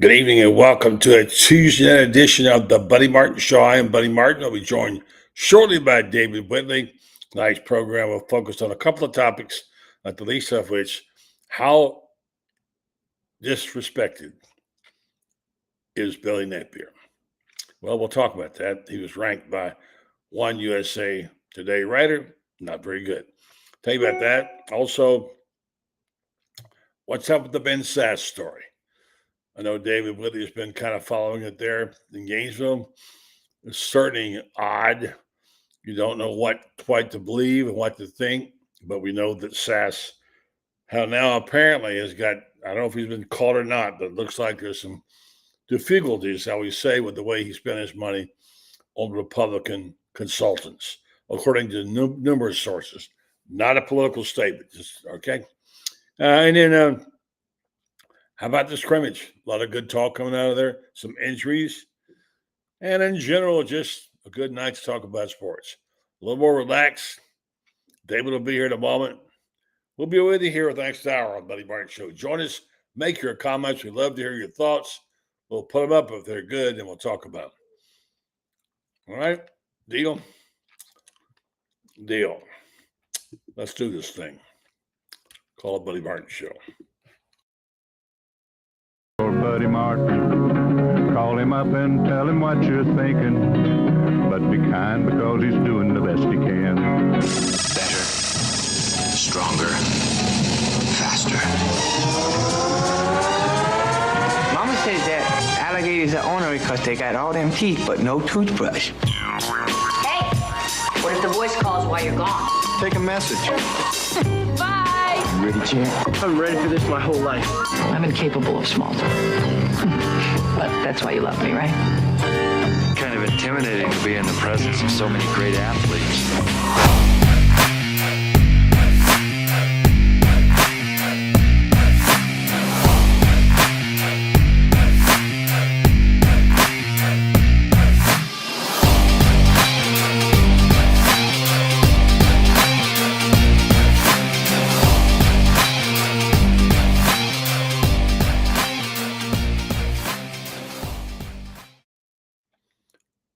Good evening and welcome to a Tuesday night edition of the Buddy Martin Show. I am Buddy Martin. I'll be joined shortly by David Whitley. Tonight's program will focus on a couple of topics, not the least of which, how disrespected is Billy Napier? Well, we'll talk about that. He was ranked by one USA Today writer. Not very good. Tell you about that. Also, what's up with the Ben Sass story? I know David Whitley has been kind of following it there in Gainesville. It's certainly odd. You don't know what quite to believe and what to think, but we know that Sass, how now apparently has got, I don't know if he's been caught or not, but it looks like there's some difficulties, how we say, with the way he spent his money on Republican consultants, according to numerous sources. Not a political statement, just okay. And then how about the scrimmage? A lot of good talk coming out of there, some injuries, and in general, just a good night to talk about sports. A little more relaxed. David will be here in a moment. We'll be with you here with the next hour on Buddy Martin Show. Join us, make your comments. We'd love to hear your thoughts. We'll put them up if they're good, and we'll talk about them. All right? Deal? Deal. Let's do this thing. Call it Buddy Martin Show. Buddy Martin, call him up and tell him what you're thinking, but be kind because he's doing the best he can. Better, stronger, faster. Mama says that alligators are ornery because they got all them teeth but no toothbrush. Hey, what if the voice calls while you're gone? Take a message. Bye. Ready, champ? I'm ready for this my whole life. I'm incapable of small talk. But that's why you love me, right? Kind of intimidating to be in the presence of so many great athletes.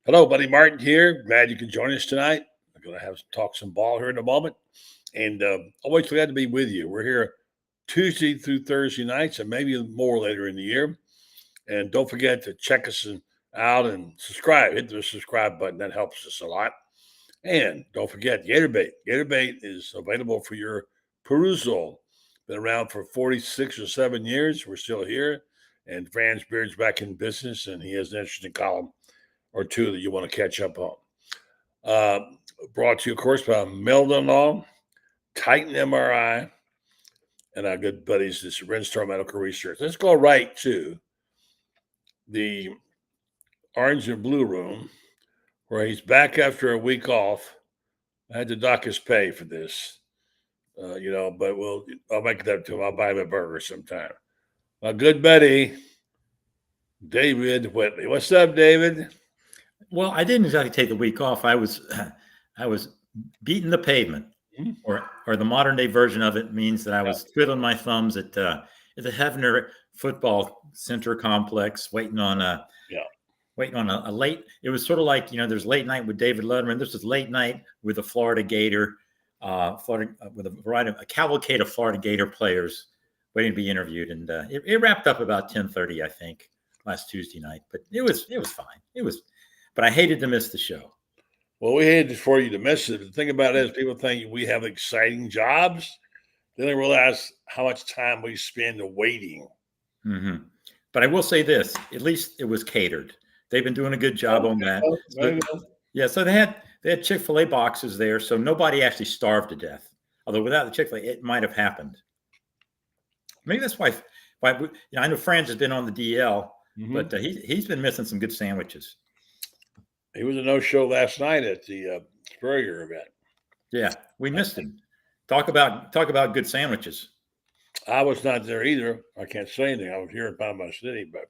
Hello, Buddy Martin here. Glad you can join us tonight. We're going to have talk some ball here in a moment. And always glad to be with you. We're here Tuesday through Thursday nights and maybe more later in the year. And don't forget to check us out and subscribe. Hit the subscribe button. That helps us a lot. And don't forget Gator Bait. Gator Bait is available for your perusal. Been around for 46 or 7 years. We're still here. And Fran's Beard's back in business, and he has an interesting column or two that you want to catch up on. Brought to you, of course, by Meldon Law, Titan MRI, and our good buddies, this Renstar Medical Research. Let's go right to the Orange and Blue Room, where he's back after a week off. I had to dock his pay for this, but I'll make it up to him. I'll buy him a burger sometime. My good buddy, David Whitley. What's up, David? Well, I didn't exactly take the week off. I was beating the pavement, or the modern day version of it means that I was twiddling my thumbs at the Hefner Football Center complex, waiting on a late. It was sort of like, there's late night with David Letterman. This was late night with a Florida Gator, with a cavalcade of Florida Gator players waiting to be interviewed, and it wrapped up about 10:30, I think, last Tuesday night. But it was fine. But I hated to miss the show. Well, we hated for you to miss it. The thing about it is people think we have exciting jobs. Then they realize how much time we spend waiting. Mm-hmm. But I will say this, at least it was catered. They've been doing a good job on that. So they had Chick-fil-A boxes there, so nobody actually starved to death. Although without the Chick-fil-A, it might have happened. Maybe that's why I know Franz has been on the DL, but he's been missing some good sandwiches. He was a no-show last night at the Spurrier event. Yeah, we missed him. Talk about good sandwiches. I was not there either. I can't say anything. I was here in Panama City, but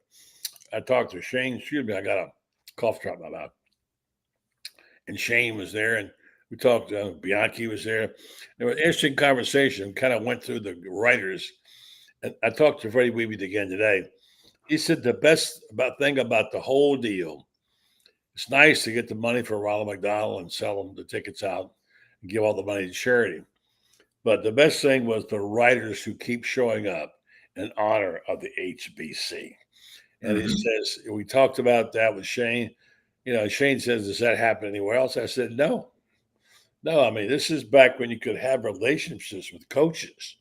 I talked to Shane. Excuse me, I got a cough drop in my mouth. And Shane was there, and we talked. Bianchi was there. There was an interesting conversation. Kind of went through the writers. And I talked to Freddie Weeby again today. He said the best thing about the whole deal, it's nice to get the money for Ronald McDonald and sell them the tickets out and give all the money to charity. But the best thing was the writers who keep showing up in honor of the HBC. And he says, we talked about that with Shane. Shane says, does that happen anywhere else? I said, no. No, I mean, this is back when you could have relationships with coaches.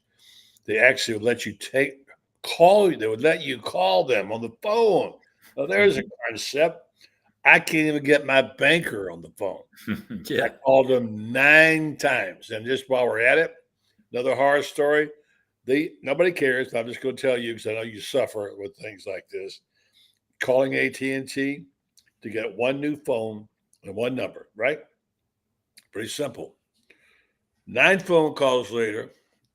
They actually would let you call you. They would let you call them on the phone. Now, there's a concept. I can't even get my banker on the phone. I called them 9 times. And just while we're at it, another horror story. Nobody cares. I'm just going to tell you because I know you suffer with things like this. Calling AT&T to get one new phone and one number, right? Pretty simple. 9 phone calls later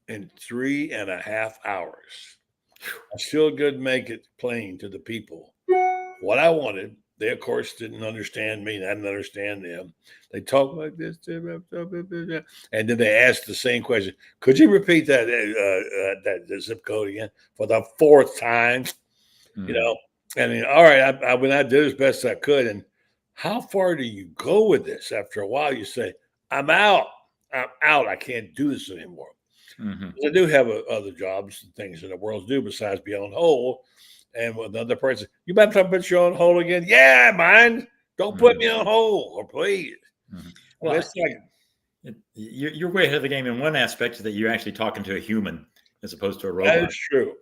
in 3.5 hours. I still couldn't make it plain to the people what I wanted. They, of course, didn't understand me. And I didn't understand them. They talk like this. And then they asked the same question. Could you repeat that zip code again for the 4th time? I mean, all right, I did as best I could. And how far do you go with this? After a while, you say, I'm out. I can't do this anymore. I do have other jobs and things in the world to do besides be on hold. And with another person, you better put you on hold again. Yeah, mind. Don't put me on hold, or please. Well, it's like you're way ahead of the game in one aspect that you're actually talking to a human as opposed to a robot. That is true.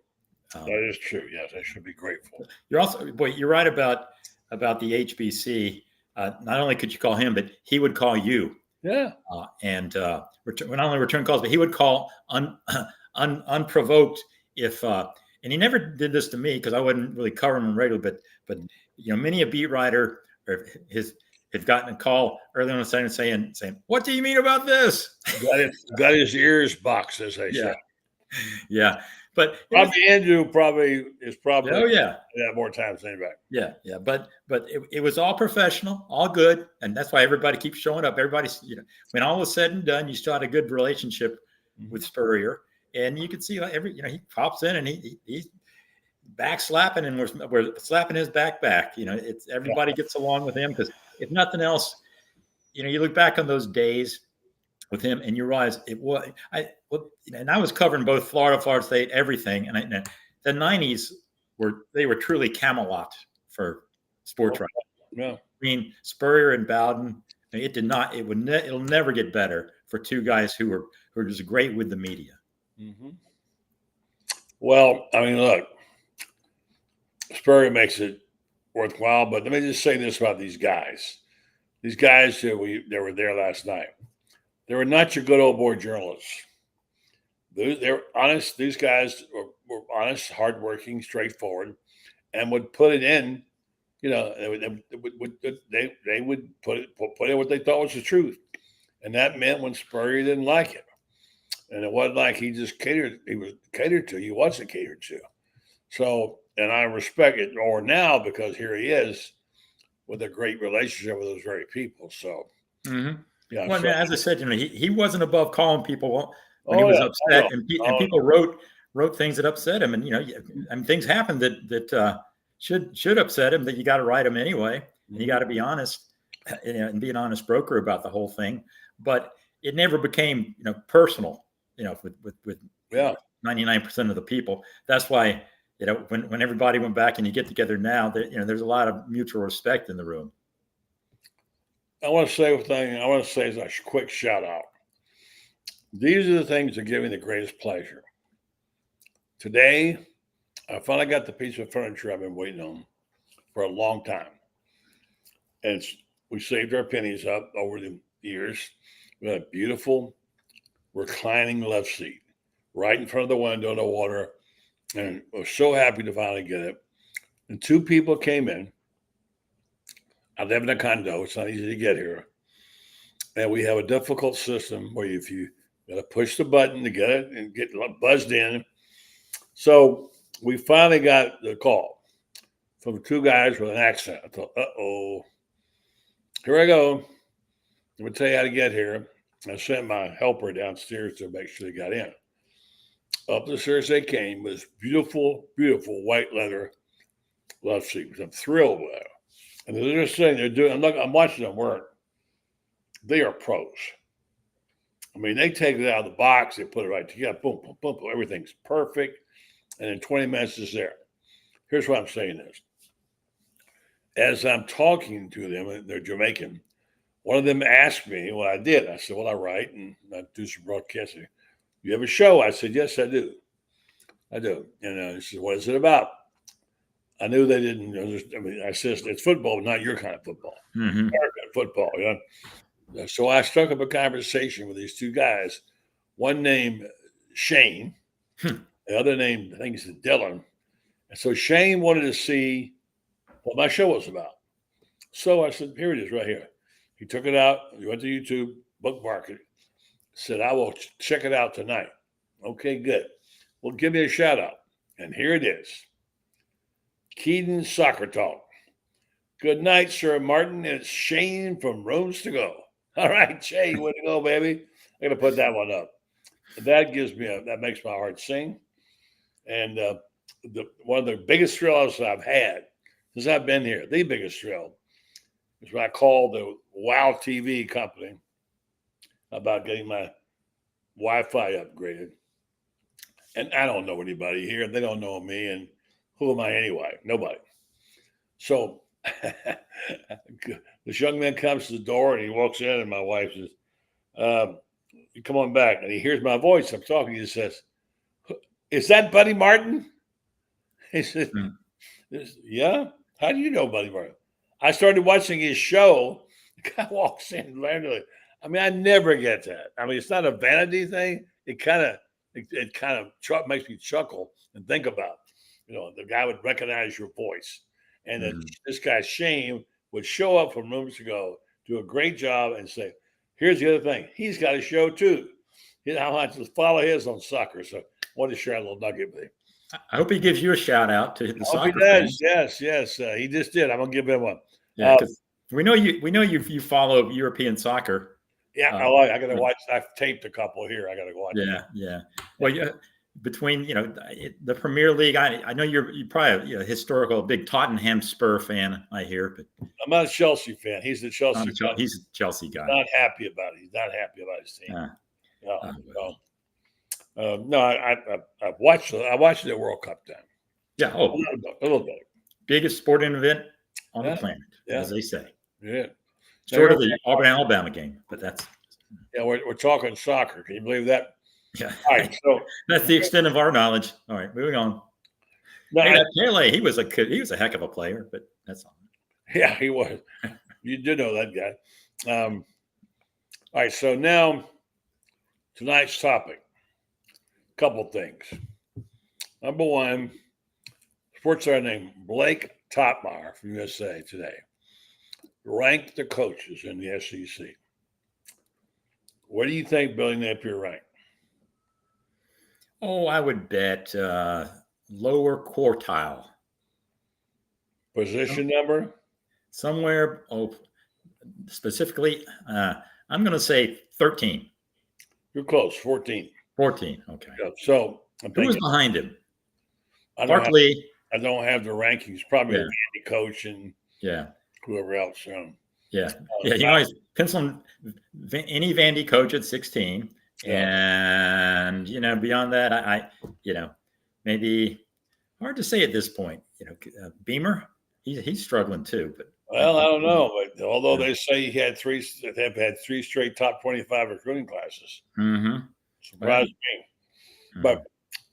That is true. Yes, I should be grateful. You're right about the HBC. Not only could you call him, but he would call you. Yeah. And not only return calls, but he would call unprovoked if. And he never did this to me because I wasn't really covering him regularly. But many a beat writer or had gotten a call early on the side saying, "What do you mean about this?" Got his ears boxed, as they say. Yeah. But Andrew is probably oh yeah more times than anybody. Yeah. But it was all professional, all good, and that's why everybody keeps showing up. Everybody's when all was said and done, you still had a good relationship with Spurrier, and you could see he pops in and he's back slapping and we're slapping his back. It's everybody gets along with him because if nothing else, you look back on those days with him and you realize and I was covering both Florida State, everything. And the 90s were truly Camelot for sports writing. Yeah. I mean, Spurrier and Bowden, it'll never get better for 2 guys who are just great with the media. Well, I mean, look, Spurrier makes it worthwhile, but let me just say this about these guys. These guys that were there last night. They were not your good old boy journalists. They're honest. These guys were honest, hardworking, straightforward, and would put it in. They would put in what they thought was the truth, and that meant when Spurrier didn't like it, and it wasn't like he just catered. He was catered to. He wasn't catered to. So, and I respect it more now because here he is with a great relationship with those very people. So. Yeah, well, as I said, he wasn't above calling people when he was upset, and people wrote things that upset him, and things happen that should upset him. That you got to write them anyway, and you got to be honest, and be an honest broker about the whole thing. But it never became personal, with 99% of the people. That's why when everybody went back and you get together now, there's a lot of mutual respect in the room. I want to say as a quick shout out. These are the things that give me the greatest pleasure. Today, I finally got the piece of furniture I've been waiting on for a long time. And we saved our pennies up over the years. We had a beautiful reclining love seat right in front of the window in the water. And I was so happy to finally get it. And 2 people came in. I live in a condo. It's not easy to get here. And we have a difficult system where if you got to push the button to get it and get buzzed in. So we finally got the call from 2 guys with an accent. I thought, uh-oh, here I go. Let me tell you how to get here. I sent my helper downstairs to make sure they got in. Up the stairs they came with this beautiful, beautiful white leather Left seat. I'm thrilled with it. And they're just saying they're doing. I'm watching them work. They are pros. I mean, they take it out of the box, they put it right together, boom, boom, boom, boom, everything's perfect, and in 20 minutes it's there. Here's what I'm saying is, as I'm talking to them, and they're Jamaican, one of them asked me what I did. I said, well, I write and I do some broadcasting. You have a show? I said, yes, I do. I do. And he said, what is it about? I knew they didn't understand. I mean, I said, it's football, but not your kind of football. Mm-hmm. American football, you know? So I struck up a conversation with these two guys, one named Shane, the other name, I think is Dylan. And so Shane wanted to see what my show was about. So I said, here it is right here. He took it out. He went to YouTube, bookmarked it, said, I will check it out tonight. Okay, good. Well, give me a shout out. And here it is. Keaton Soccer Talk. Good night, Sir Martin. It's Shane from Rooms to Go. All right, Shane, way to go, baby. I'm going to put that one up. That gives me that makes my heart sing. And one of the biggest thrills I've had since I've been here, the biggest thrill, is when I called the Wow TV company about getting my Wi-Fi upgraded. And I don't know anybody here. They don't know me. And who am I anyway? Nobody. So this young man comes to the door and he walks in and my wife says, you come on back. And he hears my voice. I'm talking. He says, is that Buddy Martin? He said, yeah. How do you know Buddy Martin? I started watching his show. The guy walks in randomly. I mean, I never get that. I mean, it's not a vanity thing. It kind of makes me chuckle and think about, the guy would recognize your voice. And this guy, Shane, would show up from Rooms to Go, do a great job, and say, here's the other thing. He's got a show, too. I want to follow his on soccer. So I want to share a little nugget with him. I hope he gives you a shout out to the soccer he does. Fans. Yes. He just did. I'm going to give him one. Yeah, because we know you follow European soccer. Yeah, I got to watch. I've taped a couple here. I got to go watch. Yeah. Well, between the Premier League, I know you're probably a historical big Tottenham Spur fan. I hear, but I'm not a Chelsea fan. He's the Chelsea. He's a Chelsea guy. Not happy about it. He's not happy about his team. No, I watched the World Cup then. Yeah, a little bit. Biggest sporting event on the planet, as they say. Yeah, short of the Auburn-Alabama game, but that's. Yeah, we're talking soccer. Can you believe that? Yeah. All right, so that's the extent of our knowledge. All right, moving on. No, Charley, he was a heck of a player, but that's all. Yeah, he was. You did know that guy. All right, so now tonight's topic. Couple things. Number one, sports star named Blake Toppmeyer from USA Today ranked the coaches in the SEC. What do you think Billy Napier ranked? Oh, I would bet lower quartile. Position number? Somewhere, specifically, I'm going to say 13. You're close, 14. 14, okay. Yeah, so who was behind him? I don't have the rankings. Probably a Vandy coach and whoever else. You always pencil any Vandy coach at 16, and beyond that, I maybe hard to say at this point. Beamer, he's struggling too. But I don't know. But although they say he had three straight top 25 recruiting classes. Mm-hmm. Surprised me. But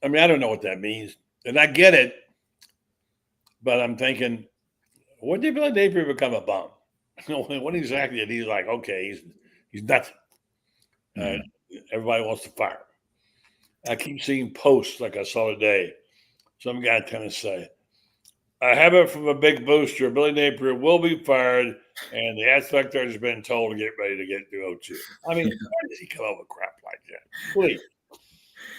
I mean, I don't know what that means. And I get it. But I'm thinking, when did Billy Napier become a bum? When exactly did he like, okay, he's nothing. Everybody wants to fire him. I keep seeing posts like I saw today. Some guy kind of say, I have it from a big booster. Billy Napier will be fired, and the athletic director has been told to get ready to get to O2. I mean, why does he come up with crap like that? Please.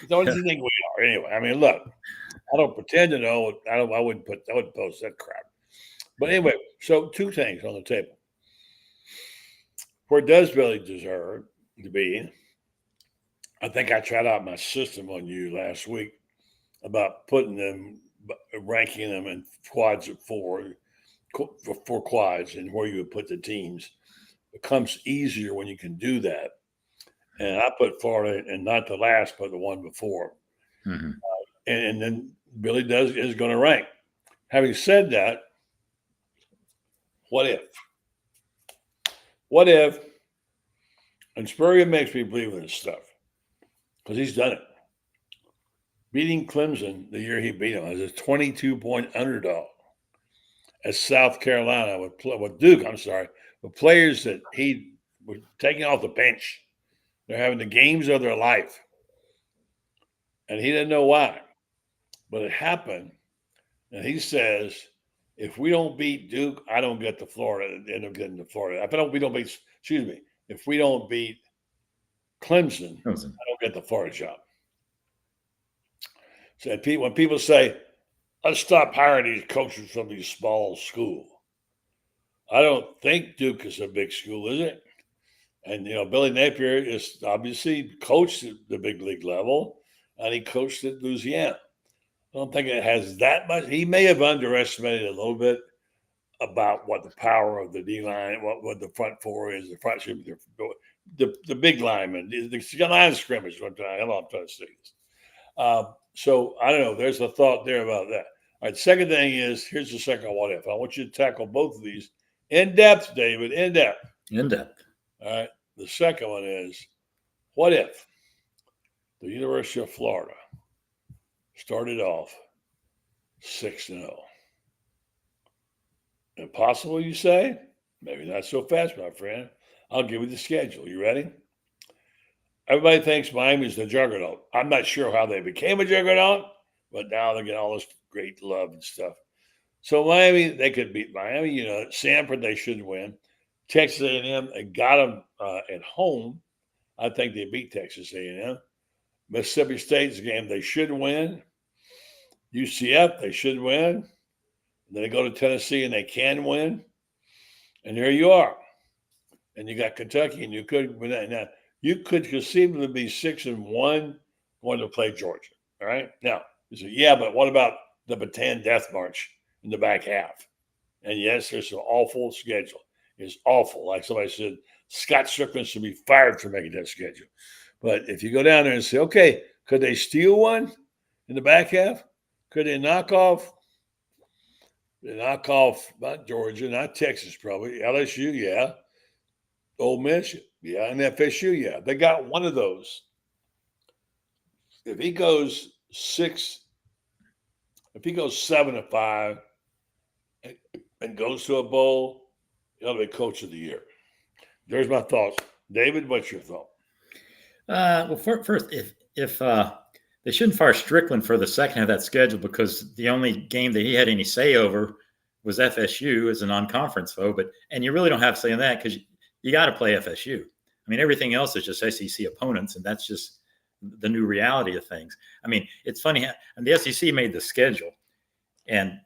What does he think we are? Anyway, I mean, look, I don't pretend to know. I wouldn't post that crap. But anyway, so two things on the table. Where does Billy deserve to be? I think I tried out my system on you last week about putting them ranking them in quads of four quads and where you would put the teams becomes easier when you can do that. And I put Florida, and not the last, but the one before. Mm-hmm. And then Billy is going to rank. Having said that, what if? What if? And Spurrier makes me believe in this stuff because he's done it. Beating Clemson the year he beat them as a 22-point underdog at South Carolina with Duke, with players that he was taking off the bench. They're having the games of their life. And he didn't know why. But it happened. And he says, if we don't beat Duke, I don't get to Florida. End up getting to Florida. If we don't beat Clemson, I don't get the Florida job. So when people say, let's stop hiring these coaches from these small schools, I don't think Duke is a big school, is it? And, Billy Napier is obviously coached at the big league level, and he coached at Louisiana. I don't think it has that much. He may have underestimated a little bit about what the power of the D line, what the front four is, the big lineman, the line of scrimmage. I'm trying to say this. So I don't know. There's a thought there about that. All right. Second thing is, here's the second what if. I want you to tackle both of these in depth, David. In depth. In depth. All right. The second one is, what if the University of Florida started off 6-0? Impossible, you say? Maybe not so fast, my friend. I'll give you the schedule. You ready? Everybody thinks Miami's the juggernaut. I'm not sure how they became a juggernaut, but now they get all this great love and stuff. So Miami, they could beat Miami. Sanford, they should win. Texas A&M, they got them at home. I think they beat Texas A&M. Mississippi State's a game they should win. UCF, they should win. Then they go to Tennessee and they can win. And there you are. And you got Kentucky, and you could win that. Now, you could conceivably be 6-1 going to play Georgia. All right. Now, you say, yeah, but what about the Bataan Death March in the back half? And yes, there's an awful schedule. It's awful. Like somebody said, Scott Strickland should be fired for making that schedule. But if you go down there and say, okay, could they steal one in the back half? Could they knock off? Not Georgia, not Texas, probably. LSU, yeah. Ole Miss, yeah. And FSU, yeah. They got one of those. If he goes 7-5 and goes to a bowl, he'll be coach of the year. There's my thoughts. David, what's your thought? Well, first, if they shouldn't fire Strickland for the second half of that schedule, because the only game that he had any say over was FSU as a non-conference foe. And you really don't have say in that because you got to play FSU. I mean, everything else is just SEC opponents, and that's just the new reality of things. I mean, it's funny, and the SEC made the schedule, and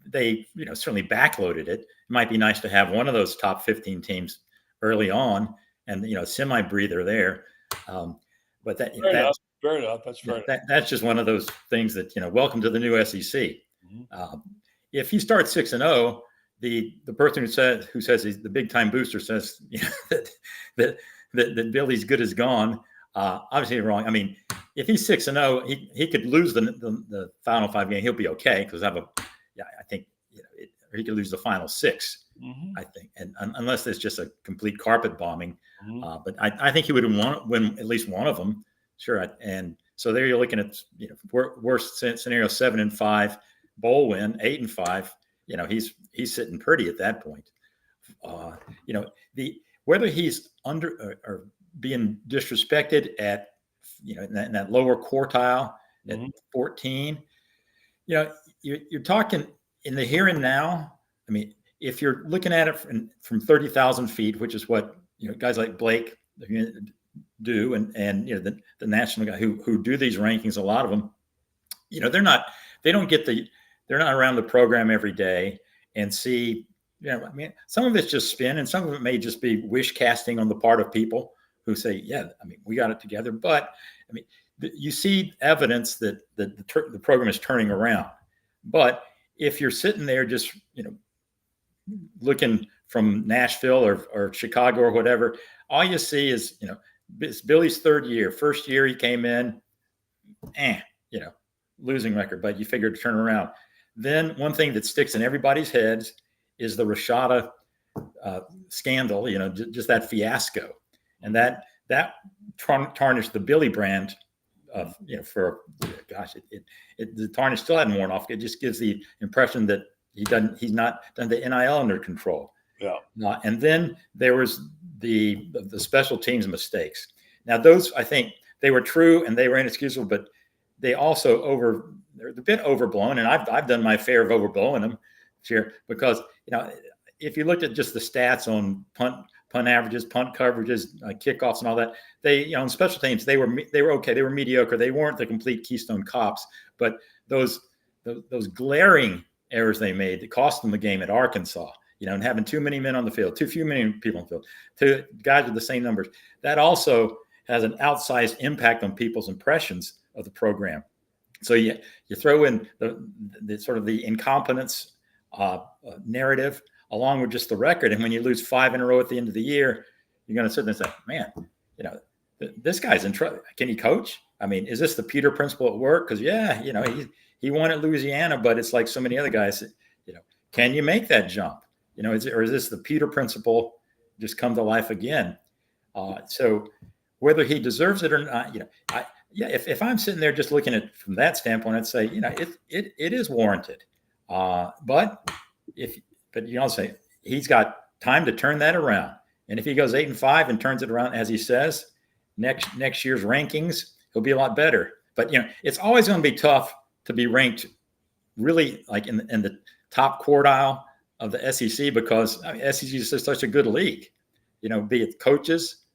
they certainly backloaded it. It might be nice to have one of those top 15 teams early on, and semi breather there. But fair enough. That's fair enough. That's just one of those things that welcome to the new SEC. Mm-hmm. If you start 6-0, the person who says he's the big time booster says that Billy's good as gone. Obviously wrong. I mean, if he's 6-0, he could lose the final 5 games. He'll be okay because I think he could lose the final 6. Mm-hmm. I think, and unless there's just a complete carpet bombing. Mm-hmm. But I think he would win at least one of them. Sure. And so there you're looking at worst scenario 7-5 bowl win, 8-5. He's sitting pretty at that point. Whether he's under or being disrespected at in that lower quartile at 14, you're talking in the here and now. I mean, if you're looking at it from 30,000 feet, which is what guys like Blake do, and the national guy who do these rankings, a lot of them, they're not around the program every day and see, I mean, some of it's just spin and some of it may just be wish casting on the part of people who say, yeah, I mean, we got it together. But I mean, you see evidence that the program is turning around. But if you're sitting there just, looking from Nashville or Chicago or whatever, all you see is, it's Billy's third year. First year he came in, losing record, but you figured to turn around. Then one thing that sticks in everybody's heads is the Rashada scandal, just that fiasco. And that tarnished the Billy brand of, for, gosh, the tarnish still hadn't worn off. It just gives the impression that he's not done the NIL under control. Yeah. And then there was the special teams mistakes. Now those, I think they were true and they were inexcusable, but they also they're a bit overblown. And I've done my fair of overblowing them here because, if you looked at just the stats on punt averages, punt coverages, kickoffs and all that, they, on special teams, they were okay. They were mediocre. They weren't the complete Keystone Cops, but those glaring errors they made that cost them the game at Arkansas, and having too many men on the field, too few many people on the field, two guys with the same numbers, that also has an outsized impact on people's impressions of the program. So you throw in the sort of the incompetence narrative along with just the record. And when you lose 5 in a row at the end of the year, you're going to sit there and say, man, this guy's in trouble. Can he coach? I mean, is this the Peter principle at work? Because, he won at Louisiana, but it's like so many other guys, can you make that jump? Or is this the Peter principle just come to life again? So whether he deserves it or not, if I'm sitting there just looking at it from that standpoint, I'd say, it is warranted. But say he's got time to turn that around. And if he goes 8-5 and turns it around, as he says, next year's rankings, he'll be a lot better. But, it's always going to be tough to be ranked really like in the top quartile of the SEC because SEC is just such a good league, be it coaches,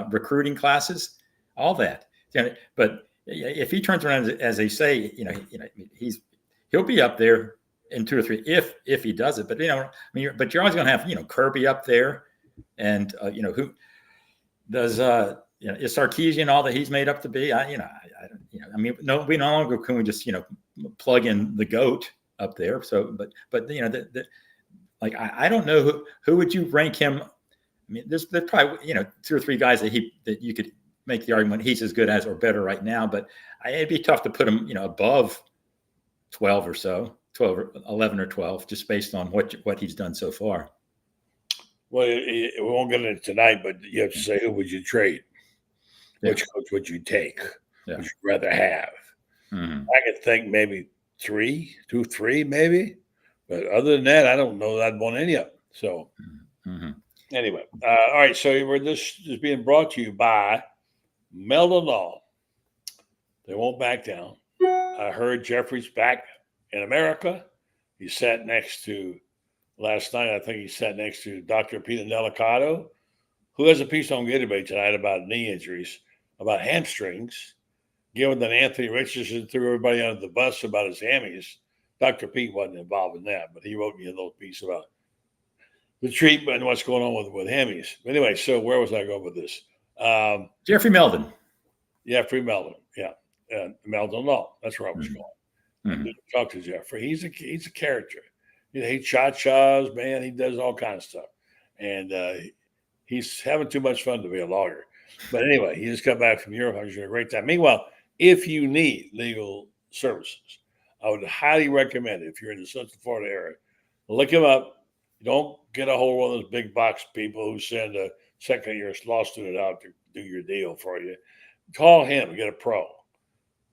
recruiting classes, all that. But if he turns around, as they say, he'll be up there in 2 or 3 if he does it. But but you're always going to have Kirby up there, and who does is Sarkisian all that he's made up to be? We no longer can we just plug in the GOAT up there. So but I don't know who would you rank him. I mean, there's probably 2 or 3 guys that you could make the argument he's as good as or better right now, but it'd be tough to put him above 12 or so, 12 or 11 or 12, just based on what he's done so far. Well, we won't get into it tonight, but you have to say, who would you trade? Yeah. Which coach would you take? Yeah. Would you rather have? Mm-hmm. I could think maybe 2, 3, maybe. But other than that, I don't know that I'd want any of them. So anyway, all right. So this is being brought to you by Meldon Law. They won't back down. I heard Jeffrey's back in America. He sat next to, last night, I think he sat next to Dr. Peter Delicato, who has a piece on Gator tonight about knee injuries, about hamstrings. Given that Anthony Richardson threw everybody under the bus about his hammies, Dr. Pete wasn't involved in that, but he wrote me a little piece about the treatment and what's going on with hammies. Anyway, so where was I going with this? Jeffrey Meldon. Jeffrey Meldon, yeah. Meldon Law. That's where I was going. Mm-hmm. Talk to Jeffrey. He's a character. He cha-chas, man. He does all kinds of stuff. And he's having too much fun to be a lawyer. But anyway, he just got back from Europe. I was having a great time. Meanwhile, if you need legal services, I would highly recommend it if you're in the Central Florida area. Look him up. Don't get a hold of one of those big box people who send a second-year law student out to do your deal for you. Call him and get a pro.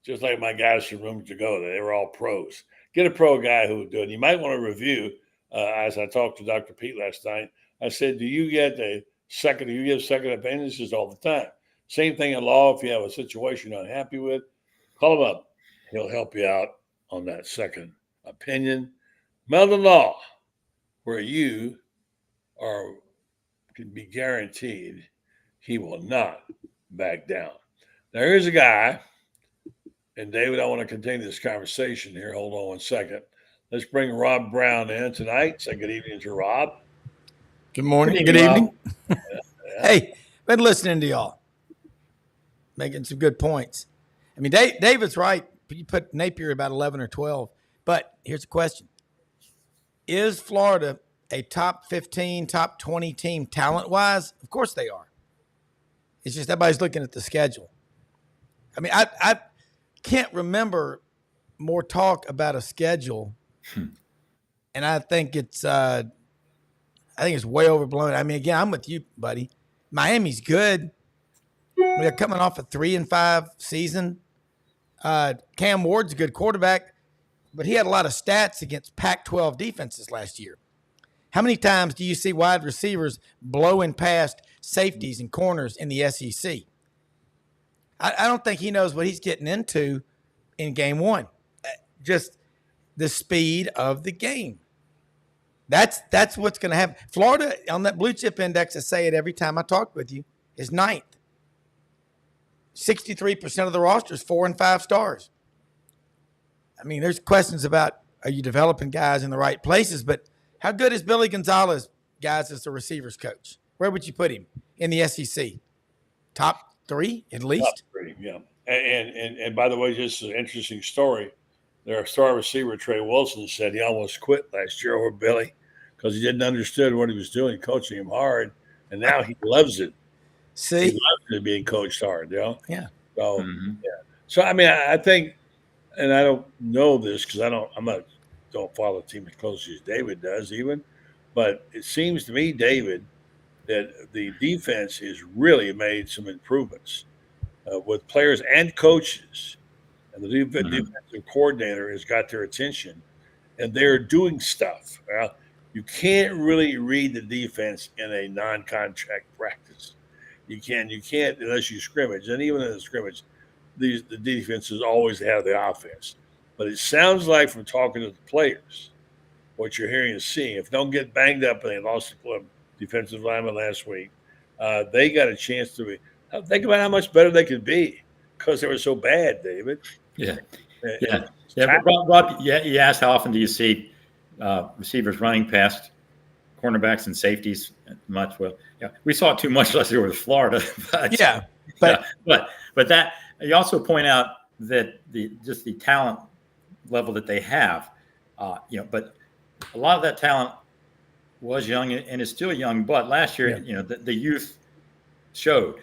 Just like my guys from Rooms to Go, they were all pros. Get a pro guy who would do it. You might want to review, as I talked to Dr. Pete last night, I said, do you give second opinions? Just all the time. Same thing in law. If you have a situation you're unhappy with, call him up. He'll help you out on that second opinion. Meldon Law, where you can be guaranteed he will not back down. Now, here's a guy, and David, I want to continue this conversation here. Hold on one second. Let's bring Rob Brown in tonight. Say good evening to Rob. Good morning. Good evening. Hey, been listening to y'all. Making some good points. I mean, David's right. You put Napier about 11 or 12. But here's a question. Is Florida a top 15, top 20 team talent-wise? Of course they are. It's just everybody's looking at the schedule. I mean, I can't remember more talk about a schedule, and I think it's way overblown. I mean, again, I'm with you, buddy. Miami's good. They're coming off a 3-5 season. Cam Ward's a good quarterback, but he had a lot of stats against Pac-12 defenses last year. How many times do you see wide receivers blowing past safeties and corners in the SEC? I don't think he knows what he's getting into in game one. Just the speed of the game. That's what's going to happen. Florida, on that blue chip index, I say it every time I talk with you, is 9th. 63% of the roster is 4 and 5 stars. I mean, there's questions about, are you developing guys in the right places? But how good is Billy Gonzalez, guys, as the receivers coach? Where would you put him in the SEC? Top 3 at least? Top 3, yeah. And by the way, just an interesting story. Their star receiver, Trey Wilson, said he almost quit last year over Billy because he didn't understand what he was doing, coaching him hard. And now he loves it. See? He loves it being coached hard, you know? Yeah. So, yeah. So, I mean, I think, and I don't know this because don't follow the team as closely as David does even, but it seems to me, David, that the defense has really made some improvements with players and coaches. And the defensive coordinator has got their attention, and they're doing stuff. Well, you can't really read the defense in a non-contract practice. You can't unless you scrimmage. And even in the scrimmage, the defenses always have the offense. But it sounds like from talking to the players, what you're hearing and seeing, if they don't get banged up and they lost the defensive lineman last week, they got a chance to be. Think about how much better they could be because they were so bad, David. Yeah. Rob, you asked how often do you see receivers running past cornerbacks and safeties much? Well, yeah, we saw it too much last year with Florida. But that you also point out that the talent level that they have, but a lot of that talent was young and is still young. But last year, the youth showed.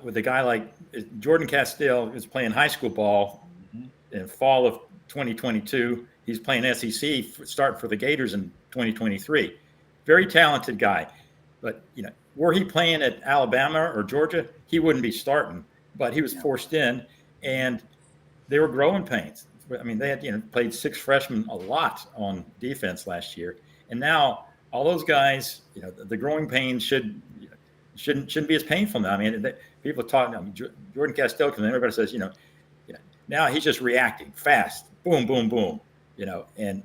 With a guy like Jordan Castile is playing high school ball in fall of 2022. He's playing SEC start for the Gators in 2023. Very talented guy. But, were he playing at Alabama or Georgia, he wouldn't be starting. But he was forced in, and they were growing pains. I mean, they had, played 6 freshmen a lot on defense last year. And now all those guys, the growing pains shouldn't be as painful now. I mean, people talk. Jordan Castile, and everybody says, now he's just reacting fast, boom, boom, boom, and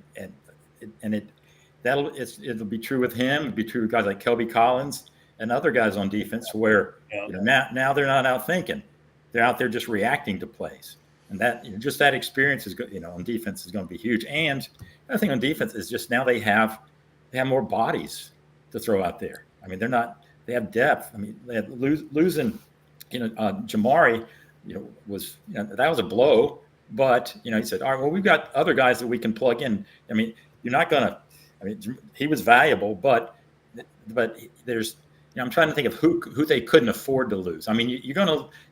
it'll be true with him. It'll be true with guys like Kelby Collins and other guys on defense, where now they're not out thinking, they're out there just reacting to plays, and that just that experience is on defense is going to be huge. And another thing on defense is just now they have more bodies to throw out there. I mean, they have depth. I mean, they had losing, Jamari, was, that was a blow. But, he said, all right, well, we've got other guys that we can plug in. I mean, you're not going to, he was valuable, but there's, I'm trying to think of who they couldn't afford to lose. I mean,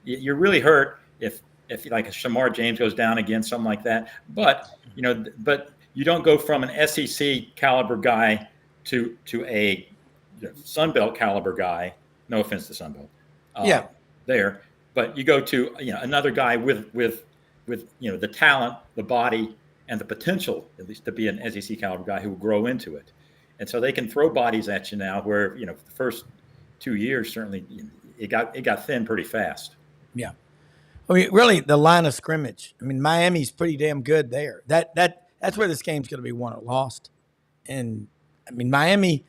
you're really hurt if like a Shamar James goes down again, something like that. But, but you don't go from an SEC caliber guy to a Sunbelt caliber guy. No offense to Sunbelt. There, but you go to another guy with the talent, the body, and the potential at least to be an SEC caliber guy who will grow into it. And so they can throw bodies at you now. Where the first 2 years certainly it got thin pretty fast. Yeah, I mean, really the line of scrimmage. I mean, Miami's pretty damn good there. That's where this game's going to be won or lost. And I mean, Miami.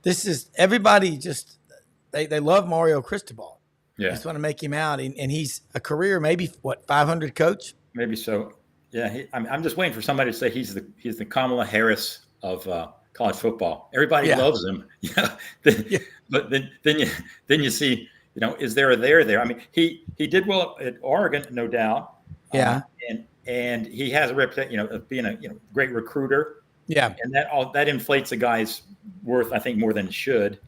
This is everybody just they love Mario Cristobal. Yeah, just want to make him out, and he's a career maybe 500 coach. Maybe so. Yeah, I'm just waiting for somebody to say he's the Kamala Harris of college football. Everybody loves him. But then you see, is there a there? I mean, he did well at Oregon, no doubt. Yeah, and he has a reputation, of being a great recruiter. Yeah, and that inflates a guy's worth, I think, more than it should.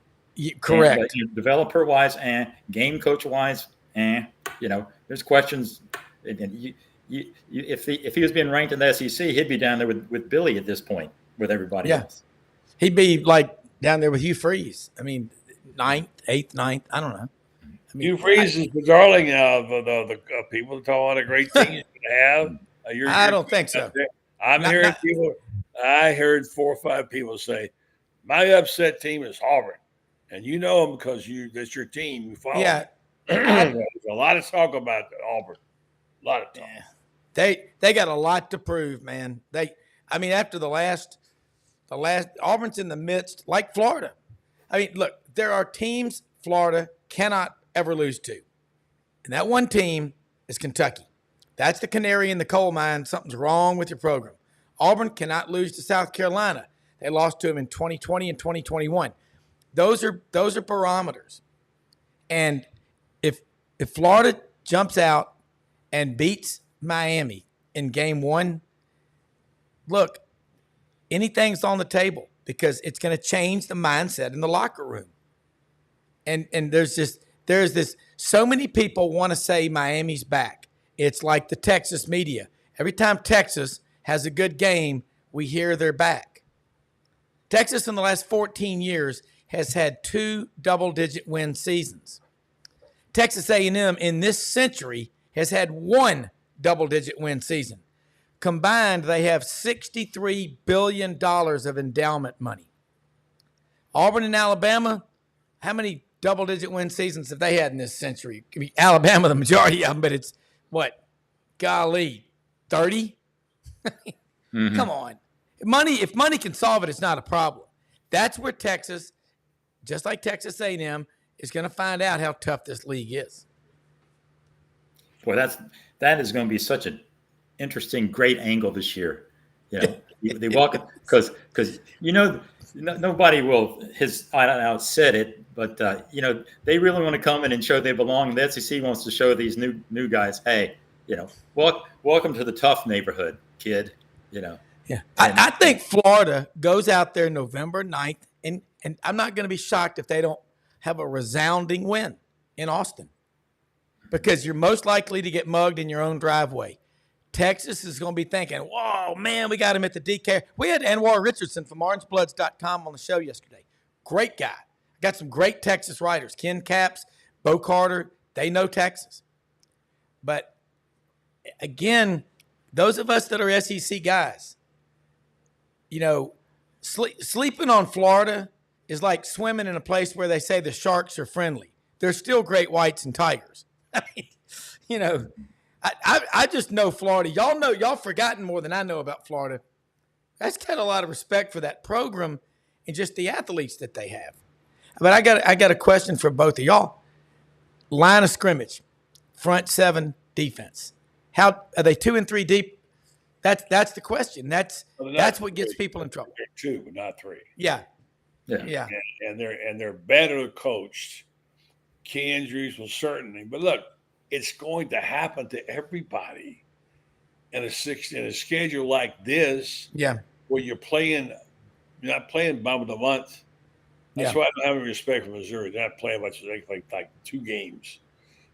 Correct. But developer wise and game coach wise, there's questions. And if he was being ranked in the SEC, he'd be down there with Billy at this point with everybody else. He'd be like down there with Hugh Freeze. I mean, 9th, 8th, 9th. I don't know. Hugh Freeze is the darling of the people that talk about a great team you can have. I don't think so. I'm hearing people. I heard 4 or 5 people say, "My upset team is Auburn," and you know them because that's your team. You follow. Yeah, there's a lot of talk about Auburn. A lot of talk. Yeah. They got a lot to prove, man. After the last Auburn's in the midst, like Florida. I mean, look, there are teams Florida cannot ever lose to, and that one team is Kentucky. That's the canary in the coal mine. Something's wrong with your program. Auburn cannot lose to South Carolina. They lost to them in 2020 and 2021. Those are barometers. And if Florida jumps out and beats Miami in game 1, look, anything's on the table because it's going to change the mindset in the locker room. And there's this, so many people want to say Miami's back. It's like the Texas media. Every time Texas has a good game, we hear they're back. Texas in the last 14 years has had 2 double-digit win seasons. Texas A&M in this century has had 1 double-digit win season. Combined, they have $63 billion of endowment money. Auburn and Alabama, how many double-digit win seasons have they had in this century? I mean, Alabama, the majority of them, but it's what? Golly, 30? Mm-hmm. Come on. If money can solve it, it's not a problem. That's where Texas, just like Texas A&M, is going to find out how tough this league is. Boy, that is going to be such an interesting, great angle this year. They walk it because nobody will. I don't know, said it, but they really want to come in and show they belong. The SEC wants to show these new guys, hey, welcome to the tough neighborhood, kid. Yeah. I think Florida goes out there November 9th, and I'm not going to be shocked if they don't have a resounding win in Austin because you're most likely to get mugged in your own driveway. Texas is going to be thinking, whoa, man, we got him at the DK. We had Anwar Richardson from orangebloods.com on the show yesterday. Great guy. Got some great Texas writers. Ken Capps, Bo Carter, they know Texas. But, again, those of us that are SEC guys, sleeping on Florida is like swimming in a place where they say the sharks are friendly. They're still great whites and tigers. I mean, I just know Florida. Y'all forgotten more than I know about Florida. I just got a lot of respect for that program and just the athletes that they have. But I got a question for both of y'all. Line of scrimmage, front 7 defense. How are they 2 and 3 deep? That's the question. That's what gets people in trouble. They're 2, but not 3. Yeah. And they're better coached. Key injuries will certainly, but look, it's going to happen to everybody in a schedule like this. Yeah, where you're not playing bottom of the month. That's why I don't have any respect for Missouri. They're not playing much. They like 2 games.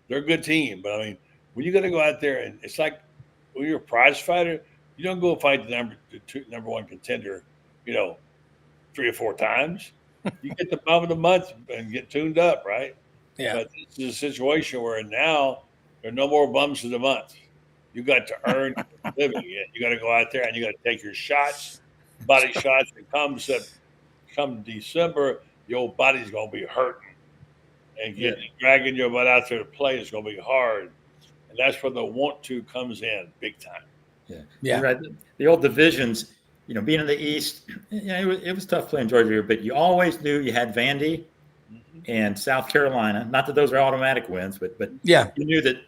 They're a good team, but I mean, when you got to go out there and it's like when you're a prize fighter, you don't go fight the number 1 contender, 3 or 4 times. You get the bottom of the month and get tuned up, right? Yeah. But this is a situation where now there are no more bums of the month. You got to earn a living. You got to go out there and you got to take your shots, body shots. And come December, your old body's going to be hurting. And dragging your butt out there to play is going to be hard. And that's where the want to comes in big time. Yeah. Right. The old divisions, being in the East, it was tough playing Georgia here, but you always knew you had Vandy and South Carolina. Not that those are automatic wins, but you knew that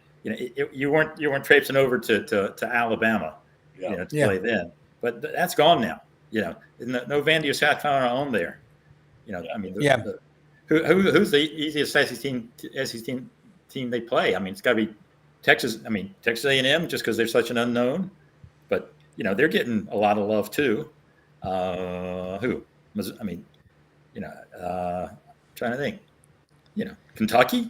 you weren't traipsing over to Alabama, to play then. But that's gone now. No Vandy or South Carolina on there. Who's the easiest SEC team they play? I mean, it's got to be Texas. I mean, Texas A&M just because they're such an unknown. but they're getting a lot of love too. Who? I mean, trying to think. Kentucky.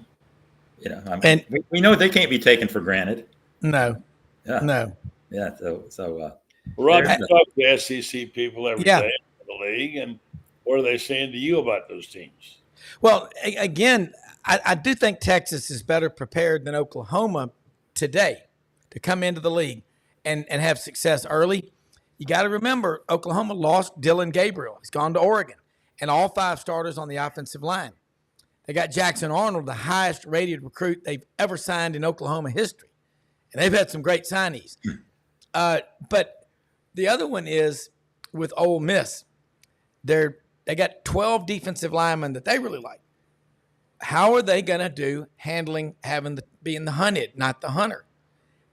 And we know they can't be taken for granted. no, Yeah. no. Yeah. So Roger, there's talk to SEC people every Yeah. day in the league, and what are they saying to you about those teams? Well, again, I do think Texas is better prepared than Oklahoma today to come into the league and have success early. You got to remember, Oklahoma lost Dylan Gabriel. He's gone to Oregon, and all 5 starters on the offensive line. They got Jackson Arnold, the highest rated recruit they've ever signed in Oklahoma history. And they've had some great signees. But the other one is with Ole Miss. They got 12 defensive linemen that they really like. How are they going to do handling being the hunted, not the hunter?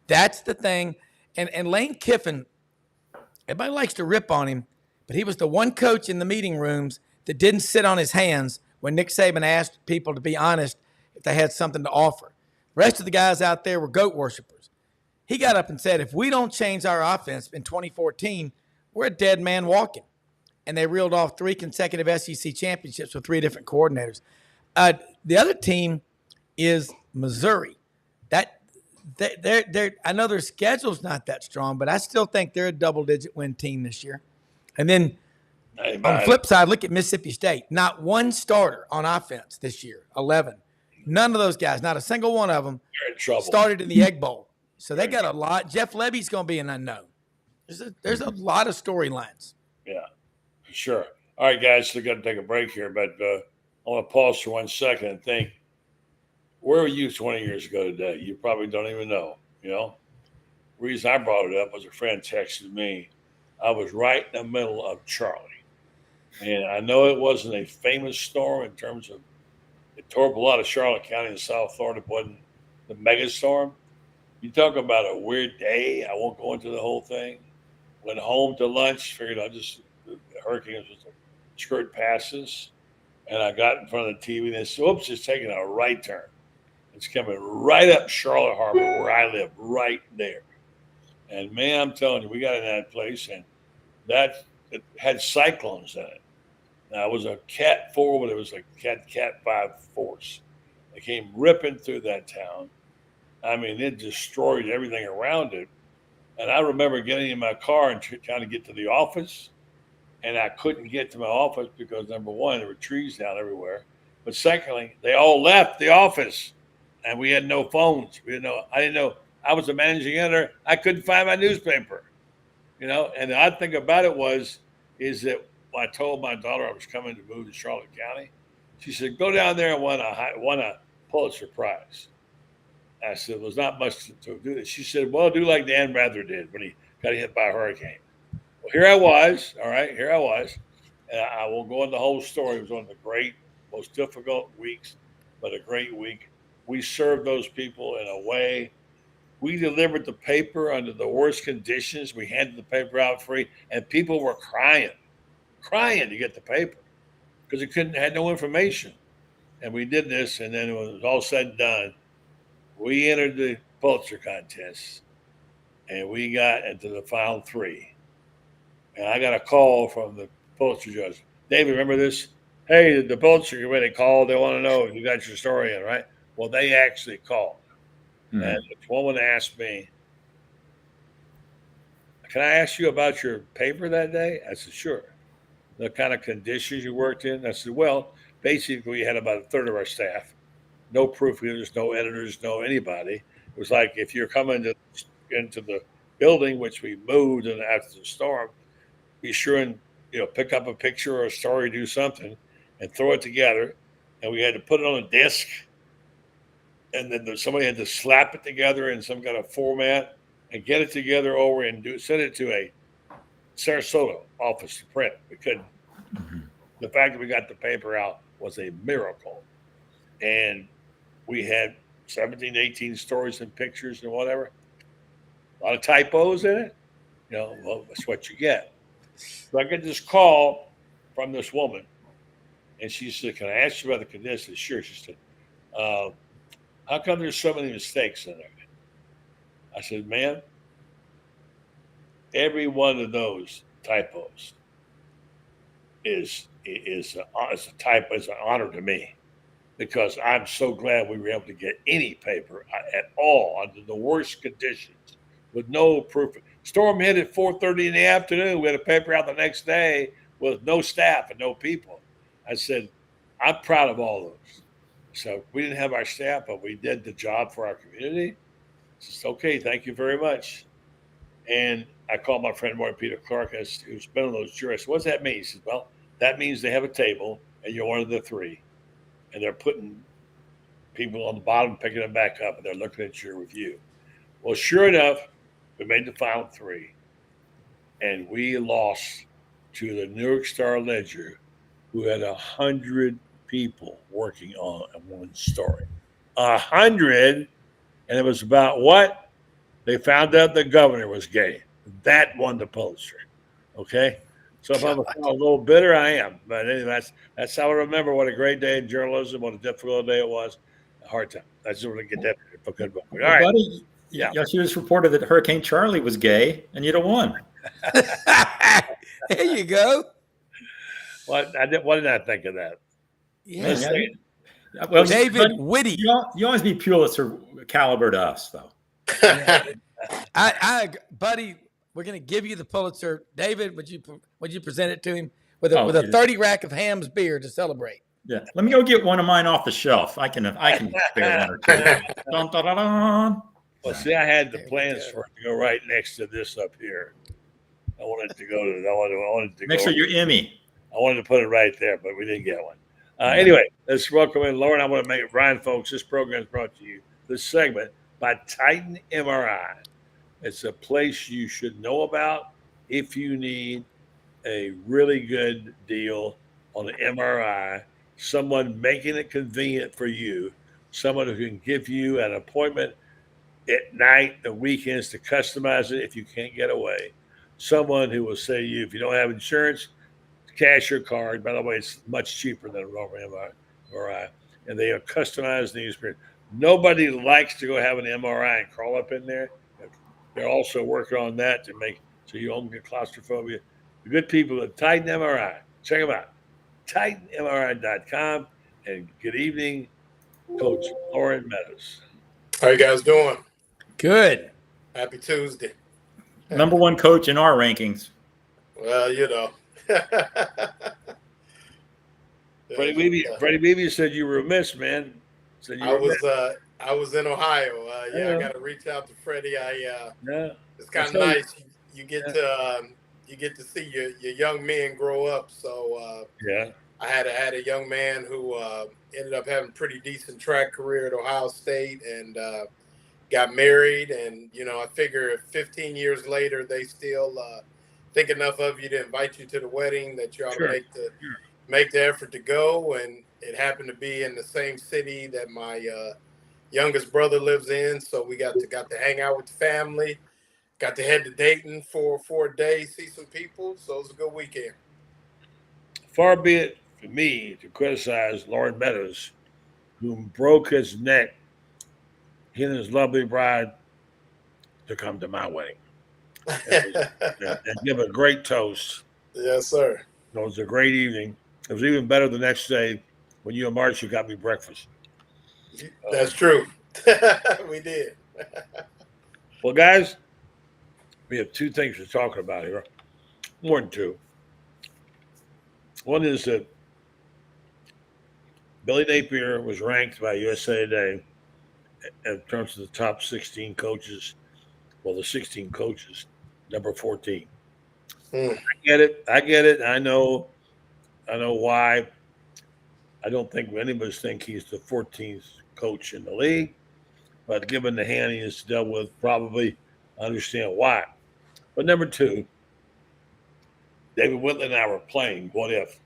That's the thing. And Lane Kiffin, everybody likes to rip on him, but he was the one coach in the meeting rooms that didn't sit on his hands when Nick Saban asked people to be honest if they had something to offer. The rest of the guys out there were goat worshipers. He got up and said, if we don't change our offense in 2014, we're a dead man walking. And they reeled off 3 consecutive SEC championships with 3 different coordinators. The other team is Missouri. I know their schedule's not that strong, but I still think they're a double-digit win team this year. And then on the flip side, look at Mississippi State. Not one starter on offense this year, 11. None of those guys, not a single one of them, started in the Egg Bowl. So they got a lot. Jeff Levy's going to be an unknown. There's a lot of storylines. Yeah, for sure. All right, guys, we're going to take a break here, but I want to pause for 1 second and think, where were you 20 years ago today? You probably don't even know, The reason I brought it up was a friend texted me. I was right in the middle of Charley. And I know it wasn't a famous storm in terms of it tore up a lot of Charlotte County in South Florida. It wasn't the mega storm. You talk about a weird day. I won't go into the whole thing. Went home to lunch, figured the hurricane was just skirt passes. And I got in front of the TV and they said, oops, it's taking a right turn. It's coming right up Charlotte Harbor where I live, right there. And man, I'm telling you, we got in that place and it had cyclones in it. Now, it was a Cat 4, but it was a Cat 5 force. They came ripping through that town. I mean, it destroyed everything around it. And I remember getting in my car and trying to get to the office. And I couldn't get to my office because, number one, there were trees down everywhere. But secondly, they all left the office. And we had no phones. I didn't know. I was the managing editor. I couldn't find my newspaper. And the odd thing about it is that when I told my daughter I was coming to move to Charlotte County, she said, go down there and win a Pulitzer Prize. I said, there's not much to do this. She said, well, do like Dan Rather did when he got hit by a hurricane. Well, here I was. All right, here I was. And I will go into the whole story. It was one of the great, most difficult weeks, but a great week. We served those people in a way. We delivered the paper under the worst conditions. We handed the paper out free, and people were crying to get the paper because they had no information. And we did this, and then when it was all said and done, we entered the Pulitzer contest, and we got into the final 3. And I got a call from the Pulitzer judge. David, remember this? Hey, the Pulitzer committee called. They want to know if you got your story in, right? Well, they actually called. Mm-hmm. And this woman asked me, can I ask you about your paper that day? I said, sure. The kind of conditions you worked in? I said, well, basically we had about a third of our staff. No proofreaders, no editors, no anybody. It was like if you're coming into the building, which we moved after the storm, be sure and pick up a picture or a story, do something, and throw it together. And we had to put it on a disc, and then somebody had to slap it together in some kind of format and get it together over and send it to a Sarasota office to print. We couldn't. Mm-hmm. The fact that we got the paper out was a miracle. And we had 17, 18 stories and pictures and whatever. A lot of typos in it. Well, that's what you get. So I get this call from this woman, and she said, can I ask you about the conditions? Sure. She said, how come there's so many mistakes in there? I said, ma'am, every one of those typos is an honor to me, because I'm so glad we were able to get any paper at all under the worst conditions with no proof. Storm hit at 4:30 in the afternoon. We had a paper out the next day with no staff and no people. I said, I'm proud of all those. So we didn't have our staff, but we did the job for our community. It's okay, thank you very much. And I called my friend Martin Peter Clark, who's been on those juries. I said, what does that mean? He said, well, that means they have a table and you're one of the three. And they're putting people on the bottom, picking them back up, and they're looking at your review. Well, sure enough, we made the final three. And we lost to the New York Star Ledger, who had 100 people working on one story. 100, and it was about what? They found out the governor was gay. That won the Pulitzer. Okay? So if I'm a little bitter, I am. But anyway, that's how I remember what a great day in journalism, what a difficult day it was. A hard time. I just want to get that for good book. All right. Buddy, yeah. You just reported that Hurricane Charley was gay, and you'd have won. There you go. What did I think of that? Yeah. Well, David Whitty. You always be Pulitzer caliber to us, though. Buddy, we're going to give you the Pulitzer. David, would you present it to him with a 30 rack of Ham's beer to celebrate? Yeah. Let me go get one of mine off the shelf. I can spare one or two. Dun, dun, dun, dun. Well, see, I had the plans for it to go right next to this up here. I wanted to go to. I wanted to Next to your Emmy. I wanted to put it right there, but we didn't get one. Anyway, let's welcome in Loren. I want to make it Brian, folks. This program is brought to you, this segment, by Titan MRI. It's a place you should know about if you need a really good deal on an MRI, someone making it convenient for you, someone who can give you an appointment at night, the weekends to customize it if you can't get away, someone who will say to you, if you don't have insurance, cash your card. By the way, it's much cheaper than a normal MRI, and they are customized the experience. Nobody likes to go have an MRI and crawl up in there. They're also working on that to make so you don't get claustrophobia. The good people at Titan MRI, check them out. TitanMRI.com. And good evening, Coach Loren Meadows. How you guys doing? Good. Happy Tuesday. Number one coach in our rankings. Well, you know. Freddie Beebe said you were remiss, man. I was in Ohio. I got to reach out to Freddie. It's kind of nice. You get to see your young men grow up. So I had a young man who ended up having a pretty decent track career at Ohio State and got married. And I figure if 15 years later they still think enough of you to invite you to the wedding that you ought to make the effort to go. And it happened to be in the same city that my youngest brother lives in, so we got to hang out with the family. Got to head to Dayton for a day, see some people. So it was a good weekend. Far be it for me to criticize Loren Meadows, who broke his neck, he and his lovely bride, to come to my wedding. And give a great toast. Yes, sir. It was a great evening. It was even better the next day when you and Marcia got me breakfast. That's true. We did. Well, guys, we have two things we're talking about here. More than two. One is that Billy Napier was ranked by USA Today in terms of the top 16 coaches. Well, the 16 coaches, number 14. I get it. I know why. I don't think any of us think he's the 14th coach in the league, but given the hand he has dealt with, probably understand why. But number two, David Whitley and I were playing What If.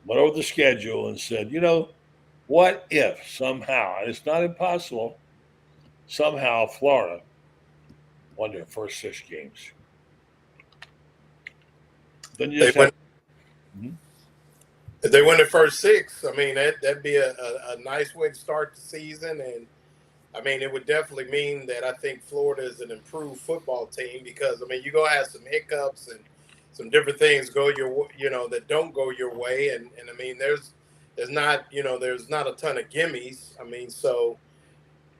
Went over the schedule and said, what if somehow, and it's not impossible, somehow Florida won their first 6 games. Then you just if they win the first 6, I mean that'd be a nice way to start the season, and I mean, it would definitely mean that I think Florida is an improved football team because, I mean, you're going to have some hiccups and some different things that don't go your way. And I mean, there's not a ton of gimmies. I mean, so,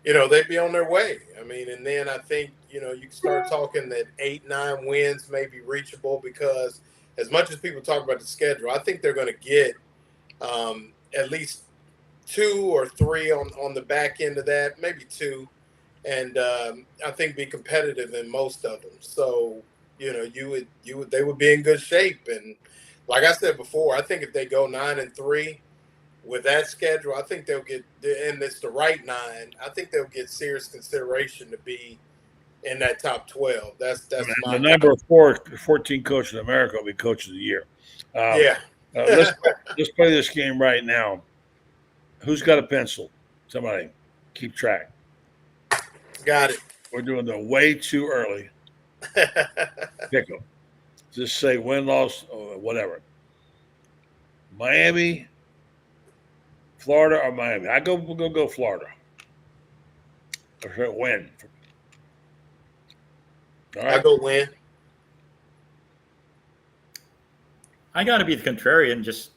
they'd be on their way. I mean, and then I think, you can start talking that 8-9 wins may be reachable because as much as people talk about the schedule, I think they're going to get at least 2 or 3 on the back end of that, maybe 2. And I think be competitive in most of them. So, they would be in good shape. And like I said before, I think if they go 9-3 with that schedule, I think they'll get, and it's the right 9, I think they'll get serious consideration to be in that top 12. That's the number 14 coach in America will be coach of the year. Let's play this game right now. Who's got a pencil? Somebody keep track. Got it. We're doing them way too early. Pick them. Just say win, loss, or whatever. Miami, Florida, or Miami? We'll go Florida. Or win. All right. I go win. I got to be the contrarian, just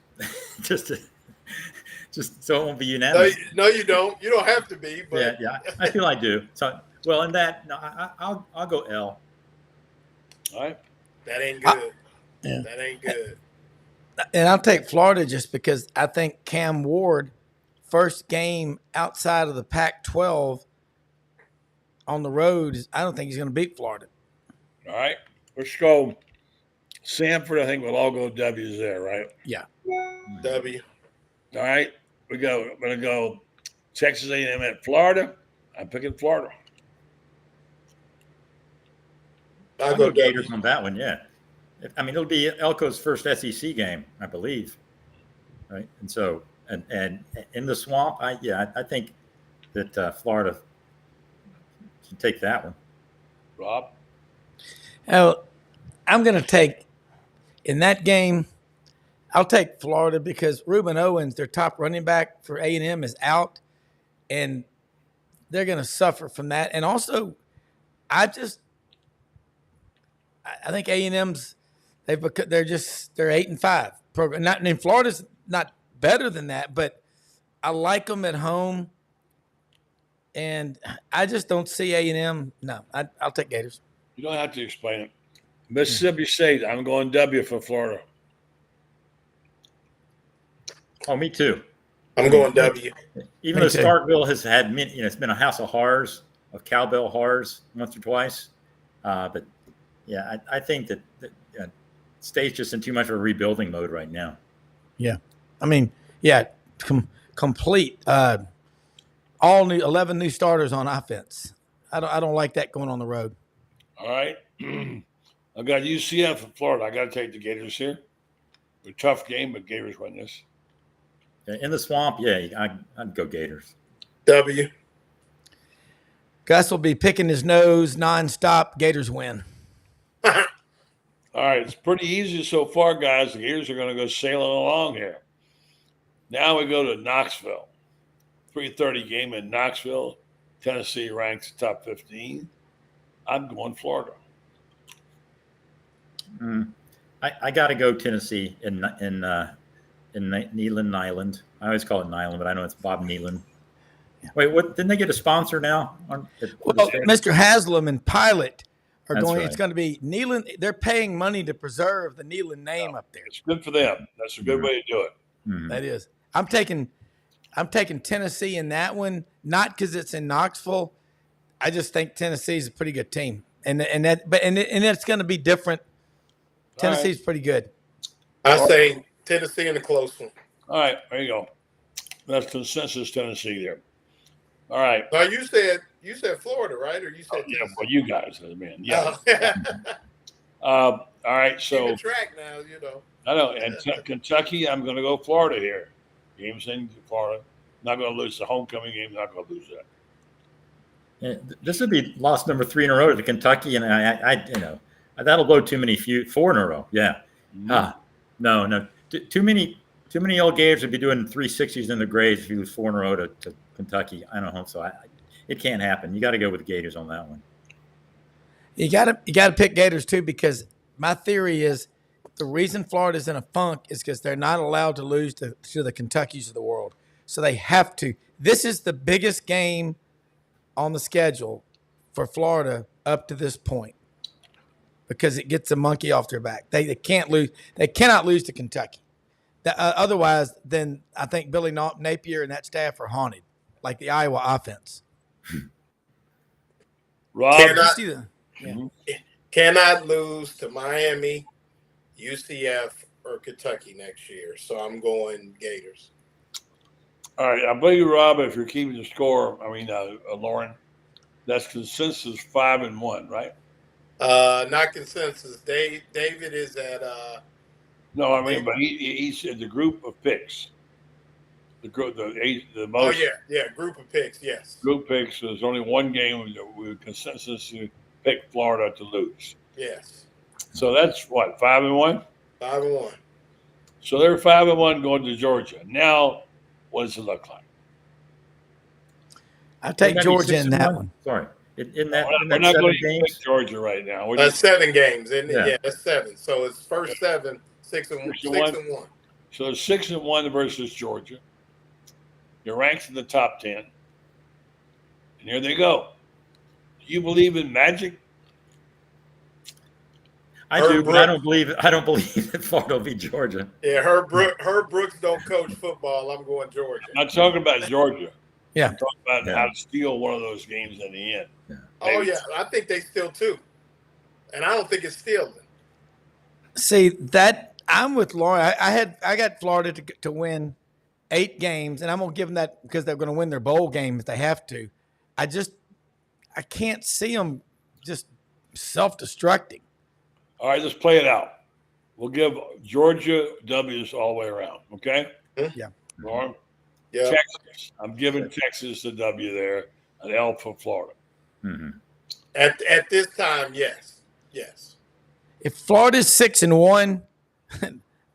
so it won't be unanimous. No, you don't. You don't have to be. But yeah, I feel I do. So, well, in that, no, I'll go L. All right. That ain't good. That ain't good. And I'll take Florida just because I think Cam Ward, first game outside of the Pac-12 on the road, I don't think he's going to beat Florida. All right. Let's go. Sanford, I think we'll all go W's there, right? Yeah. W. All right. I'm going to go Texas A&M at Florida. I'm picking Florida. I'll go Gators on that one, yeah. I mean, it'll be Elko's first SEC game, I believe. Right? And so, and in the swamp, I think that Florida can take that one. Rob? Oh, I'm going to take, in that game, I'll take Florida because Reuben Owens, their top running back for A&M, is out, and they're going to suffer from that. And also, I think A&M's they're 8-5 program. Not in Florida's not better than that, but I like them at home, and I just don't see A&M. No, I'll take Gators. You don't have to explain it. Mississippi State, I'm going W for Florida. Oh, me too. I'm going W. Even though Starkville has had it's been a house of horrors, of cowbell horrors once or twice. But yeah, I think that State's just in too much of a rebuilding mode right now. Yeah. I mean, yeah, complete. All new 11 new starters on offense. I don't like that going on the road. All right. I got UCF in Florida. I got to take the Gators here. A tough game, but Gators win this. In the swamp, yeah, I'd go Gators. W. Gus will be picking his nose nonstop. Gators win. All right, it's pretty easy so far, guys. The Gators are going to go sailing along here. Now we go to Knoxville. 3:30 game in Knoxville. Tennessee ranks top 15. I'm going Florida. I got to go Tennessee in Neyland. I always call it Nyland, but I know it's Bob Neyland. Wait, what? Didn't they get a sponsor now? Mr. Haslam and Pilot are That's going. right. It's going to be Neyland. They're paying money to preserve the Neyland name up there. It's good for them. That's a good way to do it. Mm-hmm. That is. I'm taking Tennessee in that one, not because it's in Knoxville. I just think Tennessee's a pretty good team, and it's going to be different. Tennessee's pretty good. I say Tennessee in a close one. All right, there you go. That's consensus Tennessee there. All right. No, you said Florida, right? Or you said Yeah, Tennessee? well, you guys, man. Yeah. Oh. All right, so Keep track now, you know. I know. And Kentucky, I'm going to go Florida here. Games in Florida. Not going to lose the homecoming game. Not going to lose that. Yeah, this would be loss number 3 in a row to Kentucky, and I that'll blow too many 4 in a row. Yeah. Mm-hmm. No. Too many old Gators would be doing 360s in the grades if you lose 4 in a row to Kentucky. I don't hope so. it can't happen. You got to go with the Gators on that one. You gotta pick Gators too, because my theory is the reason Florida's in a funk is because they're not allowed to lose to the Kentuckys of the world. So they have to. This is the biggest game on the schedule for Florida up to this point because it gets a monkey off their back. They can't lose. They cannot lose to Kentucky. Otherwise, then I think Billy Napier and that staff are haunted, like the Iowa offense. Rob, cannot lose to Miami, UCF, or Kentucky next year. So I'm going Gators. All right, I believe you, Rob. If you're keeping the score, Loren, that's consensus 5-1, right? Not consensus. David is at. No, I mean, but he's in the group of picks. The group, the most. Oh yeah, group of picks. Yes. Group picks. There's only one game we consensus to pick Florida to lose. Yes. So that's what 5-1. 5-1. So they're 5-1 going to Georgia. Now, what does it look like? I take Georgia in that one. Sorry, in that we're not going to games? pick Georgia right now. 7 games, that's 7. So it's first 7, 6-1. So it's 6-1 versus Georgia. You're ranked in the top 10, and here they go. Do you believe in magic? I do, but I don't believe that Florida will beat Georgia. Yeah, Herb Brooks don't coach football. I'm going Georgia. I'm not talking about Georgia. Yeah. I'm talking about how to steal one of those games in the end. Yeah. Oh, yeah. I think they steal too. And I don't think it's stealing. See, I'm with Loren. I got Florida to win 8 games, and I'm going to give them that because they're going to win their bowl game if they have to. I can't see them just self-destructing. All right, let's play it out. We'll give Georgia W's all the way around, okay? Yeah. Loren? Yeah. Texas. I'm giving Texas the W there, an L for Florida. Mm-hmm. At this time, yes. Yes. If Florida's 6-1,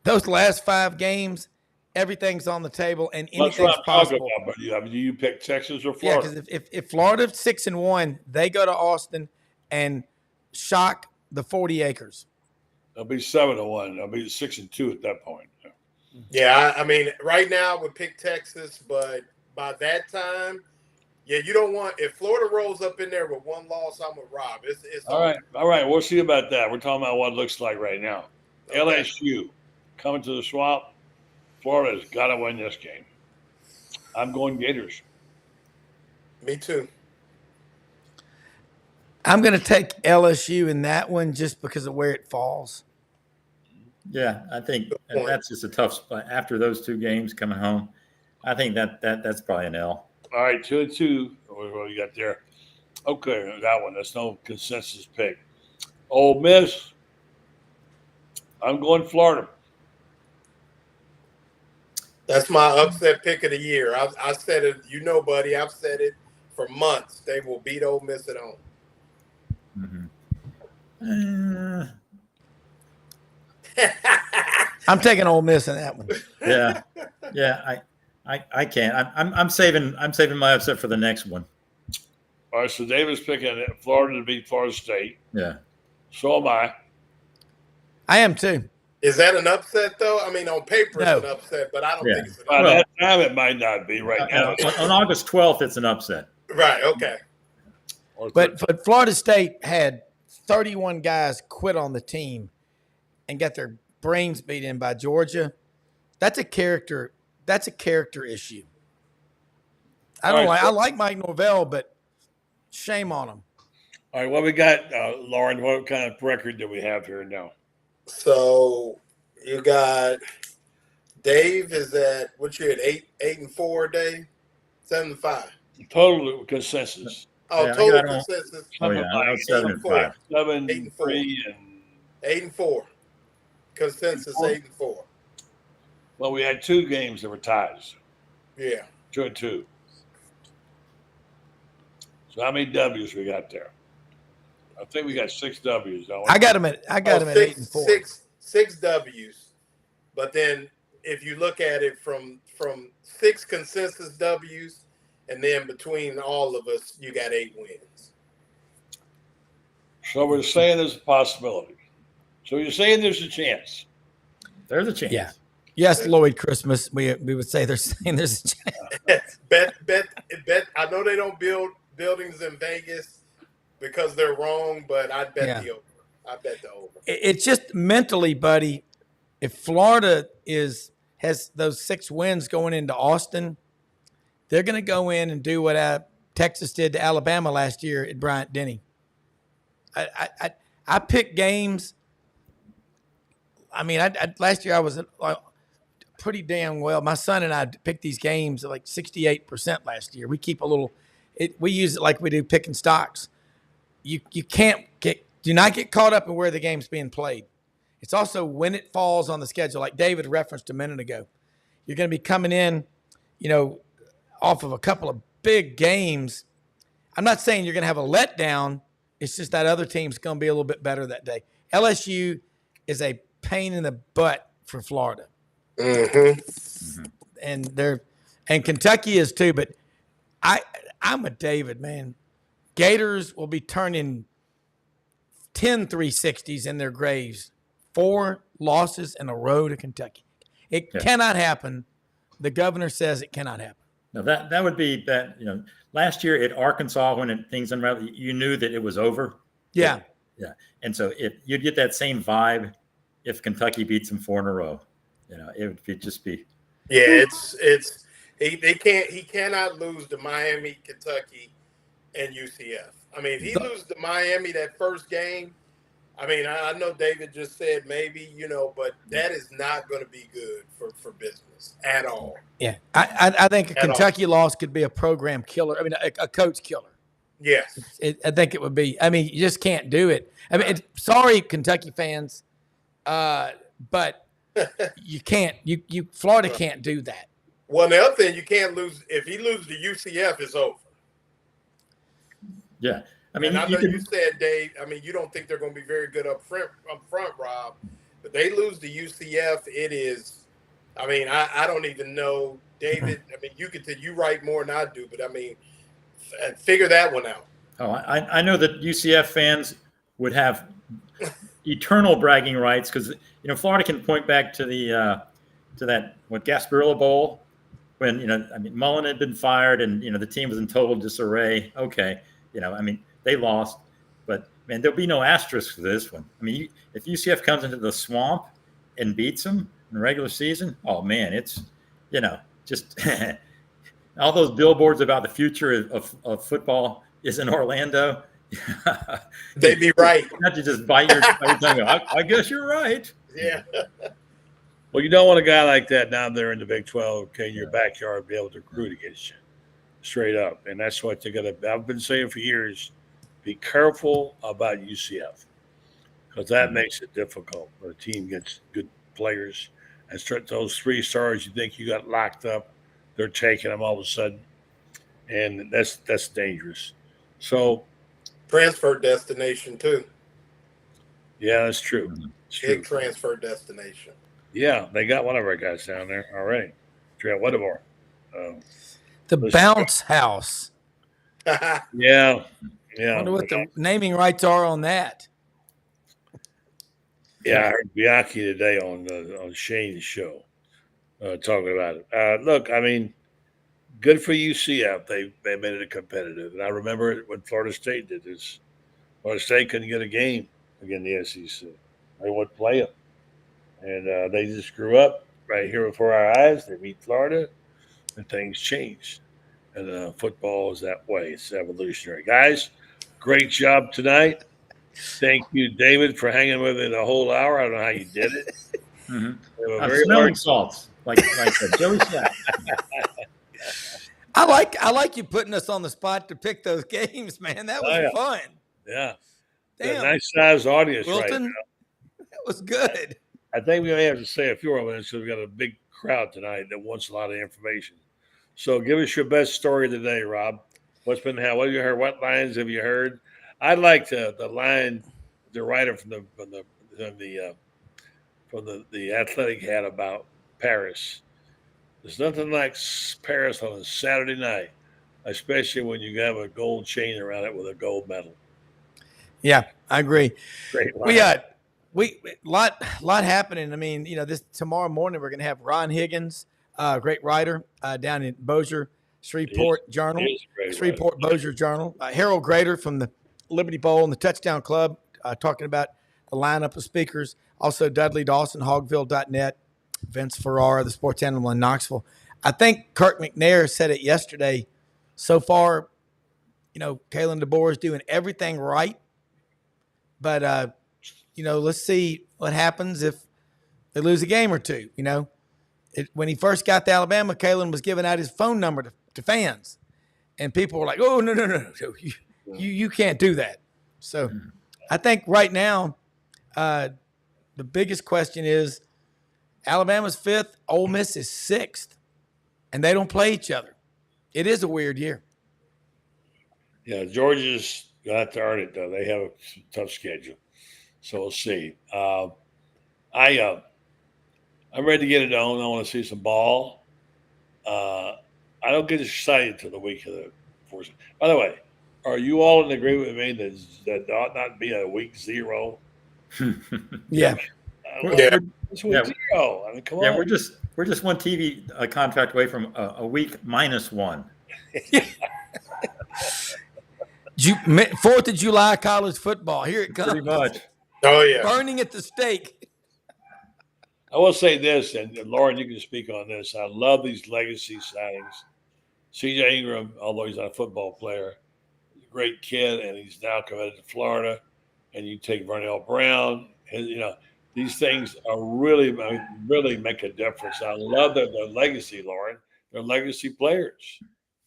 those last 5 games, everything's on the table and anything's possible. But do you pick Texas or Florida? Yeah, because if Florida's 6-1, they go to Austin and shock the 40 acres. They'll be 7-1. They'll be 6-2 at that point. Yeah, I mean, right now I would pick Texas, but by that time, you don't want – if Florida rolls up in there with 1 loss, I'm with Rob. It's all right. We'll see about that. We're talking about what it looks like right now. Okay. LSU coming to the Swamp. Florida's got to win this game. I'm going Gators. Me too. I'm going to take LSU in that one just because of where it falls. Yeah, I think that's just a tough spot. After those 2 games coming home, I think that's probably an L. All right, 2-2. What you got there? Okay, that one. That's no consensus pick. Ole Miss. I'm going Florida. That's my upset pick of the year. I said it, buddy. I've said it for months. They will beat Ole Miss at home. Mm-hmm. I'm taking Ole Miss in that one. Yeah. I can't. I'm saving my upset for the next one. All right, so David's picking Florida to beat Florida State. Yeah. So am I. I am too. Is that an upset though? I mean, on paper it's an upset, but I don't think it's an upset. By that time, it might not be right now. On August 12th, it's an upset. Right. Okay. But Florida State had 31 guys quit on the team and got their brains beat in by Georgia. That's a character issue. I like Mike Norvell, but shame on him. All right, what we got, Loren? What kind of record do we have here now? So you got Dave is at what's your 8-4, Dave? 7-5. Total consensus. Oh, yeah, total consensus. Oh yeah, I was 7-5. 7-3 and 8-4. Consensus 8-4. Well, we had 2 games that were ties. Yeah. 2-2. So how many W's we got there? I think we got 6 W's. I got him at 8-4. 6 W's. But then if you look at it from 6 consensus W's and then between all of us, you got 8 wins. So we're saying there's a possibility. So you're saying there's a chance. There's a chance. Yeah. Yes, Lloyd Christmas. We would say they're saying there's a chance. bet. I know they don't build buildings in Vegas because they're wrong, but I'd bet the over. I bet the over. It's just mentally, buddy. If Florida has those 6 wins going into Austin, they're going to go in and do what Texas did to Alabama last year at Bryant-Denny. I picked games. I mean, last year I was pretty damn well. My son and I picked these games at like 68% last year. We keep a little. We use it like we do picking stocks. You do not get caught up in where the game's being played. It's also when it falls on the schedule, like David referenced a minute ago. You're going to be coming in, off of a couple of big games. I'm not saying you're going to have a letdown. It's just that other team's going to be a little bit better that day. LSU is a pain in the butt for Florida. Mm-hmm. And Kentucky is too, but I'm a David, man. Gators will be turning 10 360s in their graves. 4 losses in a row to Kentucky. It cannot happen. The governor says it cannot happen. No, that would be that. Last year at Arkansas when things unraveled, you knew that it was over. Yeah. Yeah. And so you'd get that same vibe if Kentucky beats them 4 in a row. It would just be. Yeah, he cannot lose to Miami, Kentucky, and UCF. I mean, if he loses to Miami that first game, I mean, I know David just said maybe, but that is not going to be good for business at all. Yeah, I think a Kentucky loss could be a program killer. I mean, a coach killer. Yes. I think it would be. I mean, you just can't do it. I mean, sorry, Kentucky fans, but you can't. Florida can't do that. Well, the other thing, you can't lose. If he loses to UCF, it's over. Yeah. I mean, I know you said, Dave, I mean, you don't think they're going to be very good up front, Rob. But they lose to UCF, it is, I mean, I don't even know, David. I mean, you write more than I do, but I mean, figure that one out. Oh, I know that UCF fans would have eternal bragging rights because, Florida can point back to that Gasparilla Bowl when, Mullen had been fired and, the team was in total disarray. Okay. They lost, but man, there'll be no asterisk for this one. I mean, if UCF comes into the swamp and beats them in the regular season, oh man, it's, just all those billboards about the future of football is in Orlando. They'd be right. Not to just bite your tongue. I guess you're right. Yeah. Well, you don't want a guy like that down there in the Big 12, okay, in your backyard, be able to recruit against you, straight up. And that's what they're going to – I've been saying for years, be careful about UCF because that makes it difficult when a team gets good players. And start those 3 stars you think you got locked up, they're taking them all of a sudden. And that's dangerous. So – transfer destination, too. Yeah, that's true. Big transfer destination. Yeah, they got one of our guys down there already. Trent Whittemore. The Bounce House. Yeah. I wonder what the naming rights are on that. Yeah, I heard Bianchi today on Shane's show talking about it. Look, I mean, good for UCF. They made it competitive. And I remember when Florida State did this. Florida State couldn't get a game against the SEC. They wouldn't play them. And they just grew up right here before our eyes. They beat Florida, and things changed. And football is that way. It's evolutionary. Guys, great job tonight. Thank you, David, for hanging with me the whole hour. I don't know how you did it. Mm-hmm. I'm smelling salts, like Joey said. I like you putting us on the spot to pick those games, man. That was fun. Yeah. Damn. A nice sized audience Wilton, right now. That was good. I think we may have to say a few more minutes because we've got a big crowd tonight that wants a lot of information. So give us your best story of the day, Rob. What's been happening? What have you heard? What lines have you heard? I liked the line the writer from the Athletic had about Paris. There's nothing like Paris on a Saturday night especially when you have a gold chain around it with a gold medal. Yeah, I agree. Great line. We lot happening. I mean, this tomorrow morning we're going to have Ron Higgins, great writer, down in Bossier Shreveport Journal, Shreveport Bossier Journal. Harold Grader from the Liberty Bowl and the Touchdown Club, talking about the lineup of speakers. Also Dudley Dawson, Hogville.net, Vince Ferrara, the sports animal in Knoxville. I think Kirk McNair said it yesterday. So far, Kalen DeBoer is doing everything right. But, let's see what happens if they lose a game or two. When he first got to Alabama, Kalen was giving out his phone number to fans. And people were like, oh, no. You can't do that. So I think right now the biggest question is Alabama's 5th, Ole Miss is 6th, and they don't play each other. It is a weird year. Yeah, Georgia's got to earn it, though. They have a tough schedule. So we'll see. I'm ready to get it on. I want to see some ball. I don't get excited until the week of the 4th. By the way, are you all in agreement with me that ought not be a week 0? Yeah. It's week 0. I mean, come on. We're just one TV contract away from a week -1. 4th of July college football. Here it comes. Pretty much. Oh, yeah. Burning at the stake. I will say this, and Loren, you can speak on this. I love these legacy signings. C.J. Ingram, although he's not a football player, he's a great kid, and he's now committed to Florida. And you take Vernell Brown, and these things are really make a difference. I love their legacy, Loren. They're legacy players.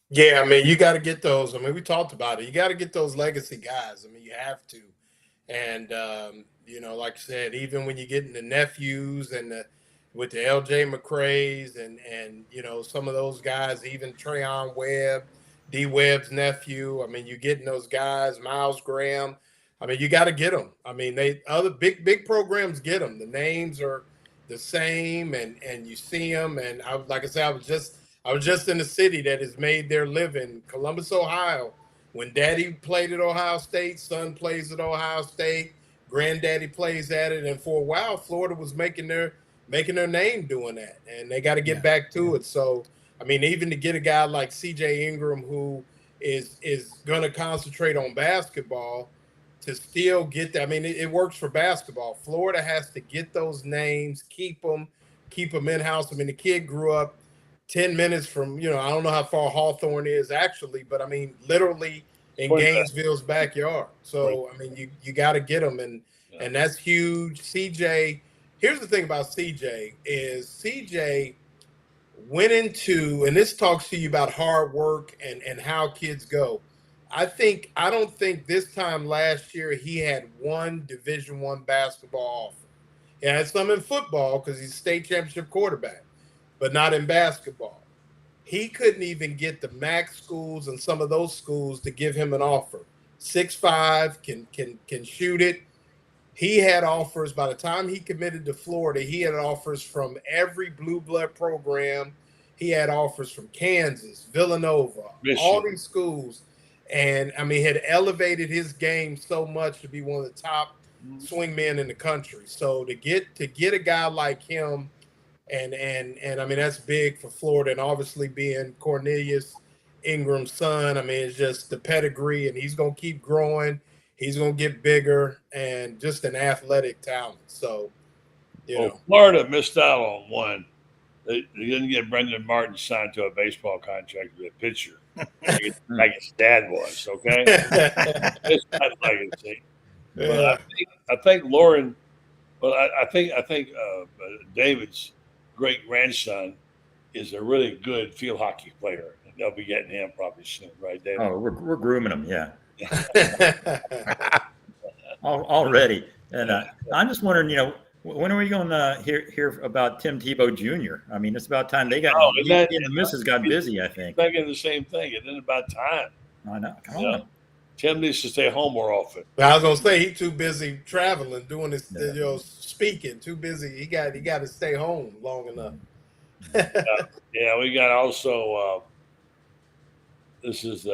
Yeah, I mean, you got to get those. I mean, we talked about it. You got to get those legacy guys. I mean, you have to. And, like I said, even when you get into nephews and with the L.J. McCrays and some of those guys, even Trayon Webb, D. Webb's nephew. I mean, you're getting those guys, Miles Graham. I mean, you got to get them. I mean, other big programs get them. The names are the same, and you see them. And I was just in the city that has made their living, Columbus, Ohio. When Daddy played at Ohio State, son plays at Ohio State, granddaddy plays at it, and for a while, Florida was making their name doing that, and they got to get back to it. So, I mean, even to get a guy like C.J. Ingram, who is going to concentrate on basketball, to still get that. I mean, it works for basketball. Florida has to get those names, keep them in-house. I mean, the kid grew up 10 minutes from, I don't know how far Hawthorne is actually, but I mean, literally in Gainesville's backyard. So, I mean, you got to get them, and that's huge. CJ, here's the thing about CJ is CJ went into, and this talks to you about hard work and how kids go. I don't think this time last year he had one Division I basketball offer. He had some in football because he's a state championship quarterback, but not in basketball. He couldn't even get the MAC schools and some of those schools to give him an offer. 6'5", can shoot it. He had offers by the time he committed to Florida. He had offers from every blue blood program. He had offers from Kansas, Villanova, Michigan, all these schools. And I mean, had elevated his game so much to be one of the top swingmen in the country. So to get a guy like him, and I mean, that's big for Florida. And obviously being Cornelius Ingram's son, I mean, it's just the pedigree, and he's gonna keep growing. He's gonna get bigger, and just an athletic talent. So, Florida missed out on one. They didn't get Brendan Martin signed to a baseball contract with a pitcher, like his dad was. Okay, it's not legacy. But I think Loren. Well, I think David's great grandson is a really good field hockey player. They'll be getting him probably soon, right, David? Oh, we're grooming him, yeah. Already, and I'm just wondering, when are we going to hear about Tim Tebow Jr.? I mean, it's about time they got. He and the missus got busy, I think. Thinking the same thing. It isn't about time. I know. Come on. Tim needs to stay home more often. I was gonna say he's too busy traveling, doing this, speaking. Too busy. He got to stay home long enough. We got also This is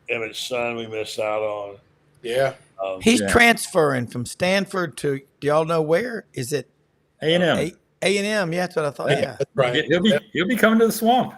Emmett's son we missed out on. Yeah. He's transferring from Stanford to, do y'all know where? Is it A&M. A&M? Yeah, that's what I thought. Yeah. That's right. He'll be coming to the swamp.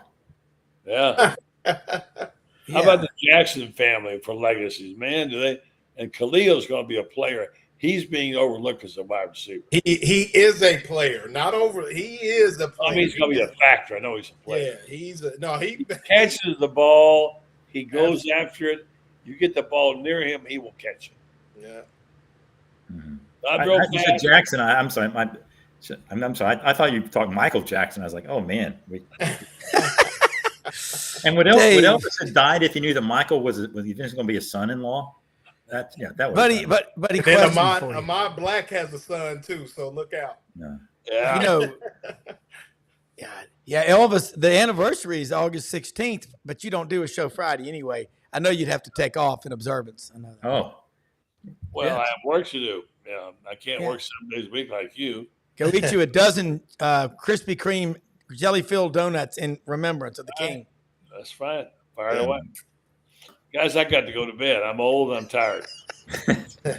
Yeah. How about the Jackson family for legacies, man? And Khalil's going to be a player. He's being overlooked as a wide receiver. He is a player, not over. He is a player. I mean, he's going to be a factor. I know he's a player. Yeah, he catches the ball. He goes after it. You get the ball near him, he will catch it. Yeah. You said Jackson. I'm sorry. I'm sorry. I thought you talked Michael Jackson. I was like, oh man. And what Elvis had died if he knew that Michael was eventually going to be a son-in-law. That was. But he and Ahmad Black has a son too, so look out. Yeah. You know. Yeah, Elvis. The anniversary is August 16th, but you don't do a show Friday anyway. I know you'd have to take off in observance. I know that. Oh. Well, I have work to do. Yeah, I can't work 7 days a week like you. Go eat you a dozen Krispy Kreme jelly-filled donuts in remembrance of the king. That's fine. Fire away. Guys, I got to go to bed. I'm old. I'm tired.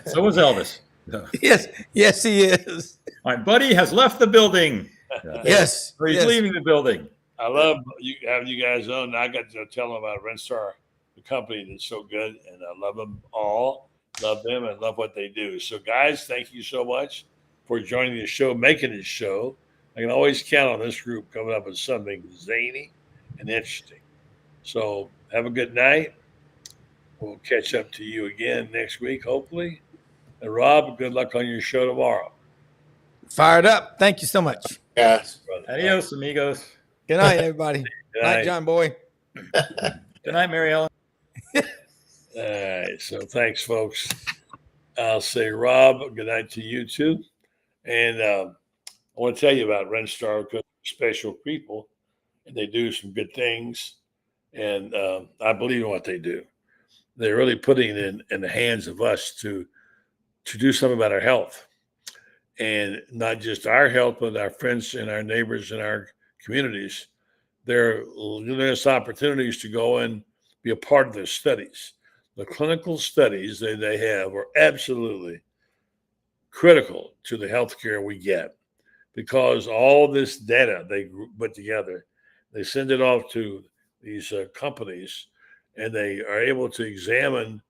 So was Elvis. Yes, he is. My buddy has left the building. Yes. Or he's leaving the building. I love having you guys on. I got to tell them about Renstar, the company that's so good, and I love them all. Love them and love what they do. So, guys, thank you so much for joining the show, making this show. I can always count on this group coming up with something zany and interesting. So, have a good night. We'll catch up to you again next week, hopefully. And Rob, good luck on your show tomorrow. Fired up. Thank you so much. Yes. Adios, amigos. Good night, everybody. Good night, John Boy. Good night, Mary Ellen. All right. So thanks, folks. I'll say, Rob, good night to you too. And I want to tell you about Renstar because they're special people and they do some good things. And I believe in what they do. They're really putting it in the hands of us to do something about our health. And not just our health, but our friends and our neighbors and our communities. They're giving us opportunities to go and be a part of their studies. The clinical studies that they have are absolutely critical to the healthcare we get because all this data they put together, they send it off to these companies and they are able to examine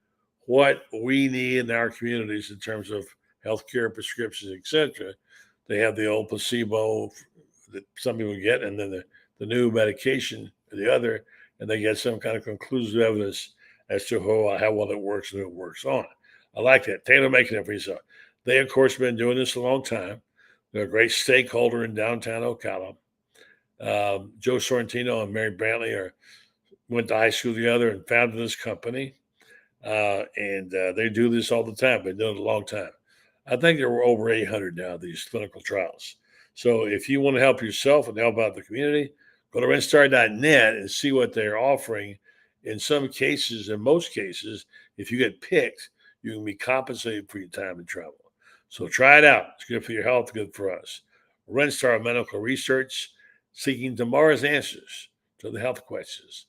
what we need in our communities in terms of healthcare prescriptions, etc. They have the old placebo that some people get, and then the new medication, the other, and they get some kind of conclusive evidence as to how well it works and who it works on. I like that. Taylor making it for yourself. They, of course, been doing this a long time. They're a great stakeholder in downtown Ocala. Joe Sorrentino and Mary Brantley went to high school together and founded this company. And they do this all the time. They've done it a long time. I think there were over 800 now, these clinical trials. So if you want to help yourself and help out the community, go to renstar.net and see what they're offering. In some cases, in most cases, if you get picked, you can be compensated for your time and travel. So try it out. It's good for your health, good for us. Renstar Medical Research, seeking tomorrow's answers to the health questions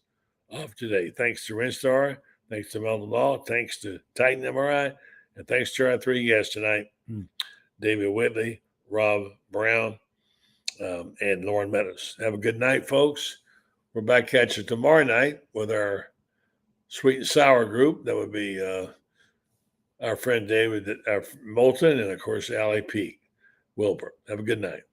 of today. Thanks to Renstar, thanks to Melvin Law, thanks to Titan MRI, and thanks to our three guests tonight, David Whitley, Rob Brown, and Loren Meadows. Have a good night, folks. We're back at you tomorrow night with our sweet and sour group. That would be our friend David Moulton and, of course, Allie P. Wilbur. Have a good night.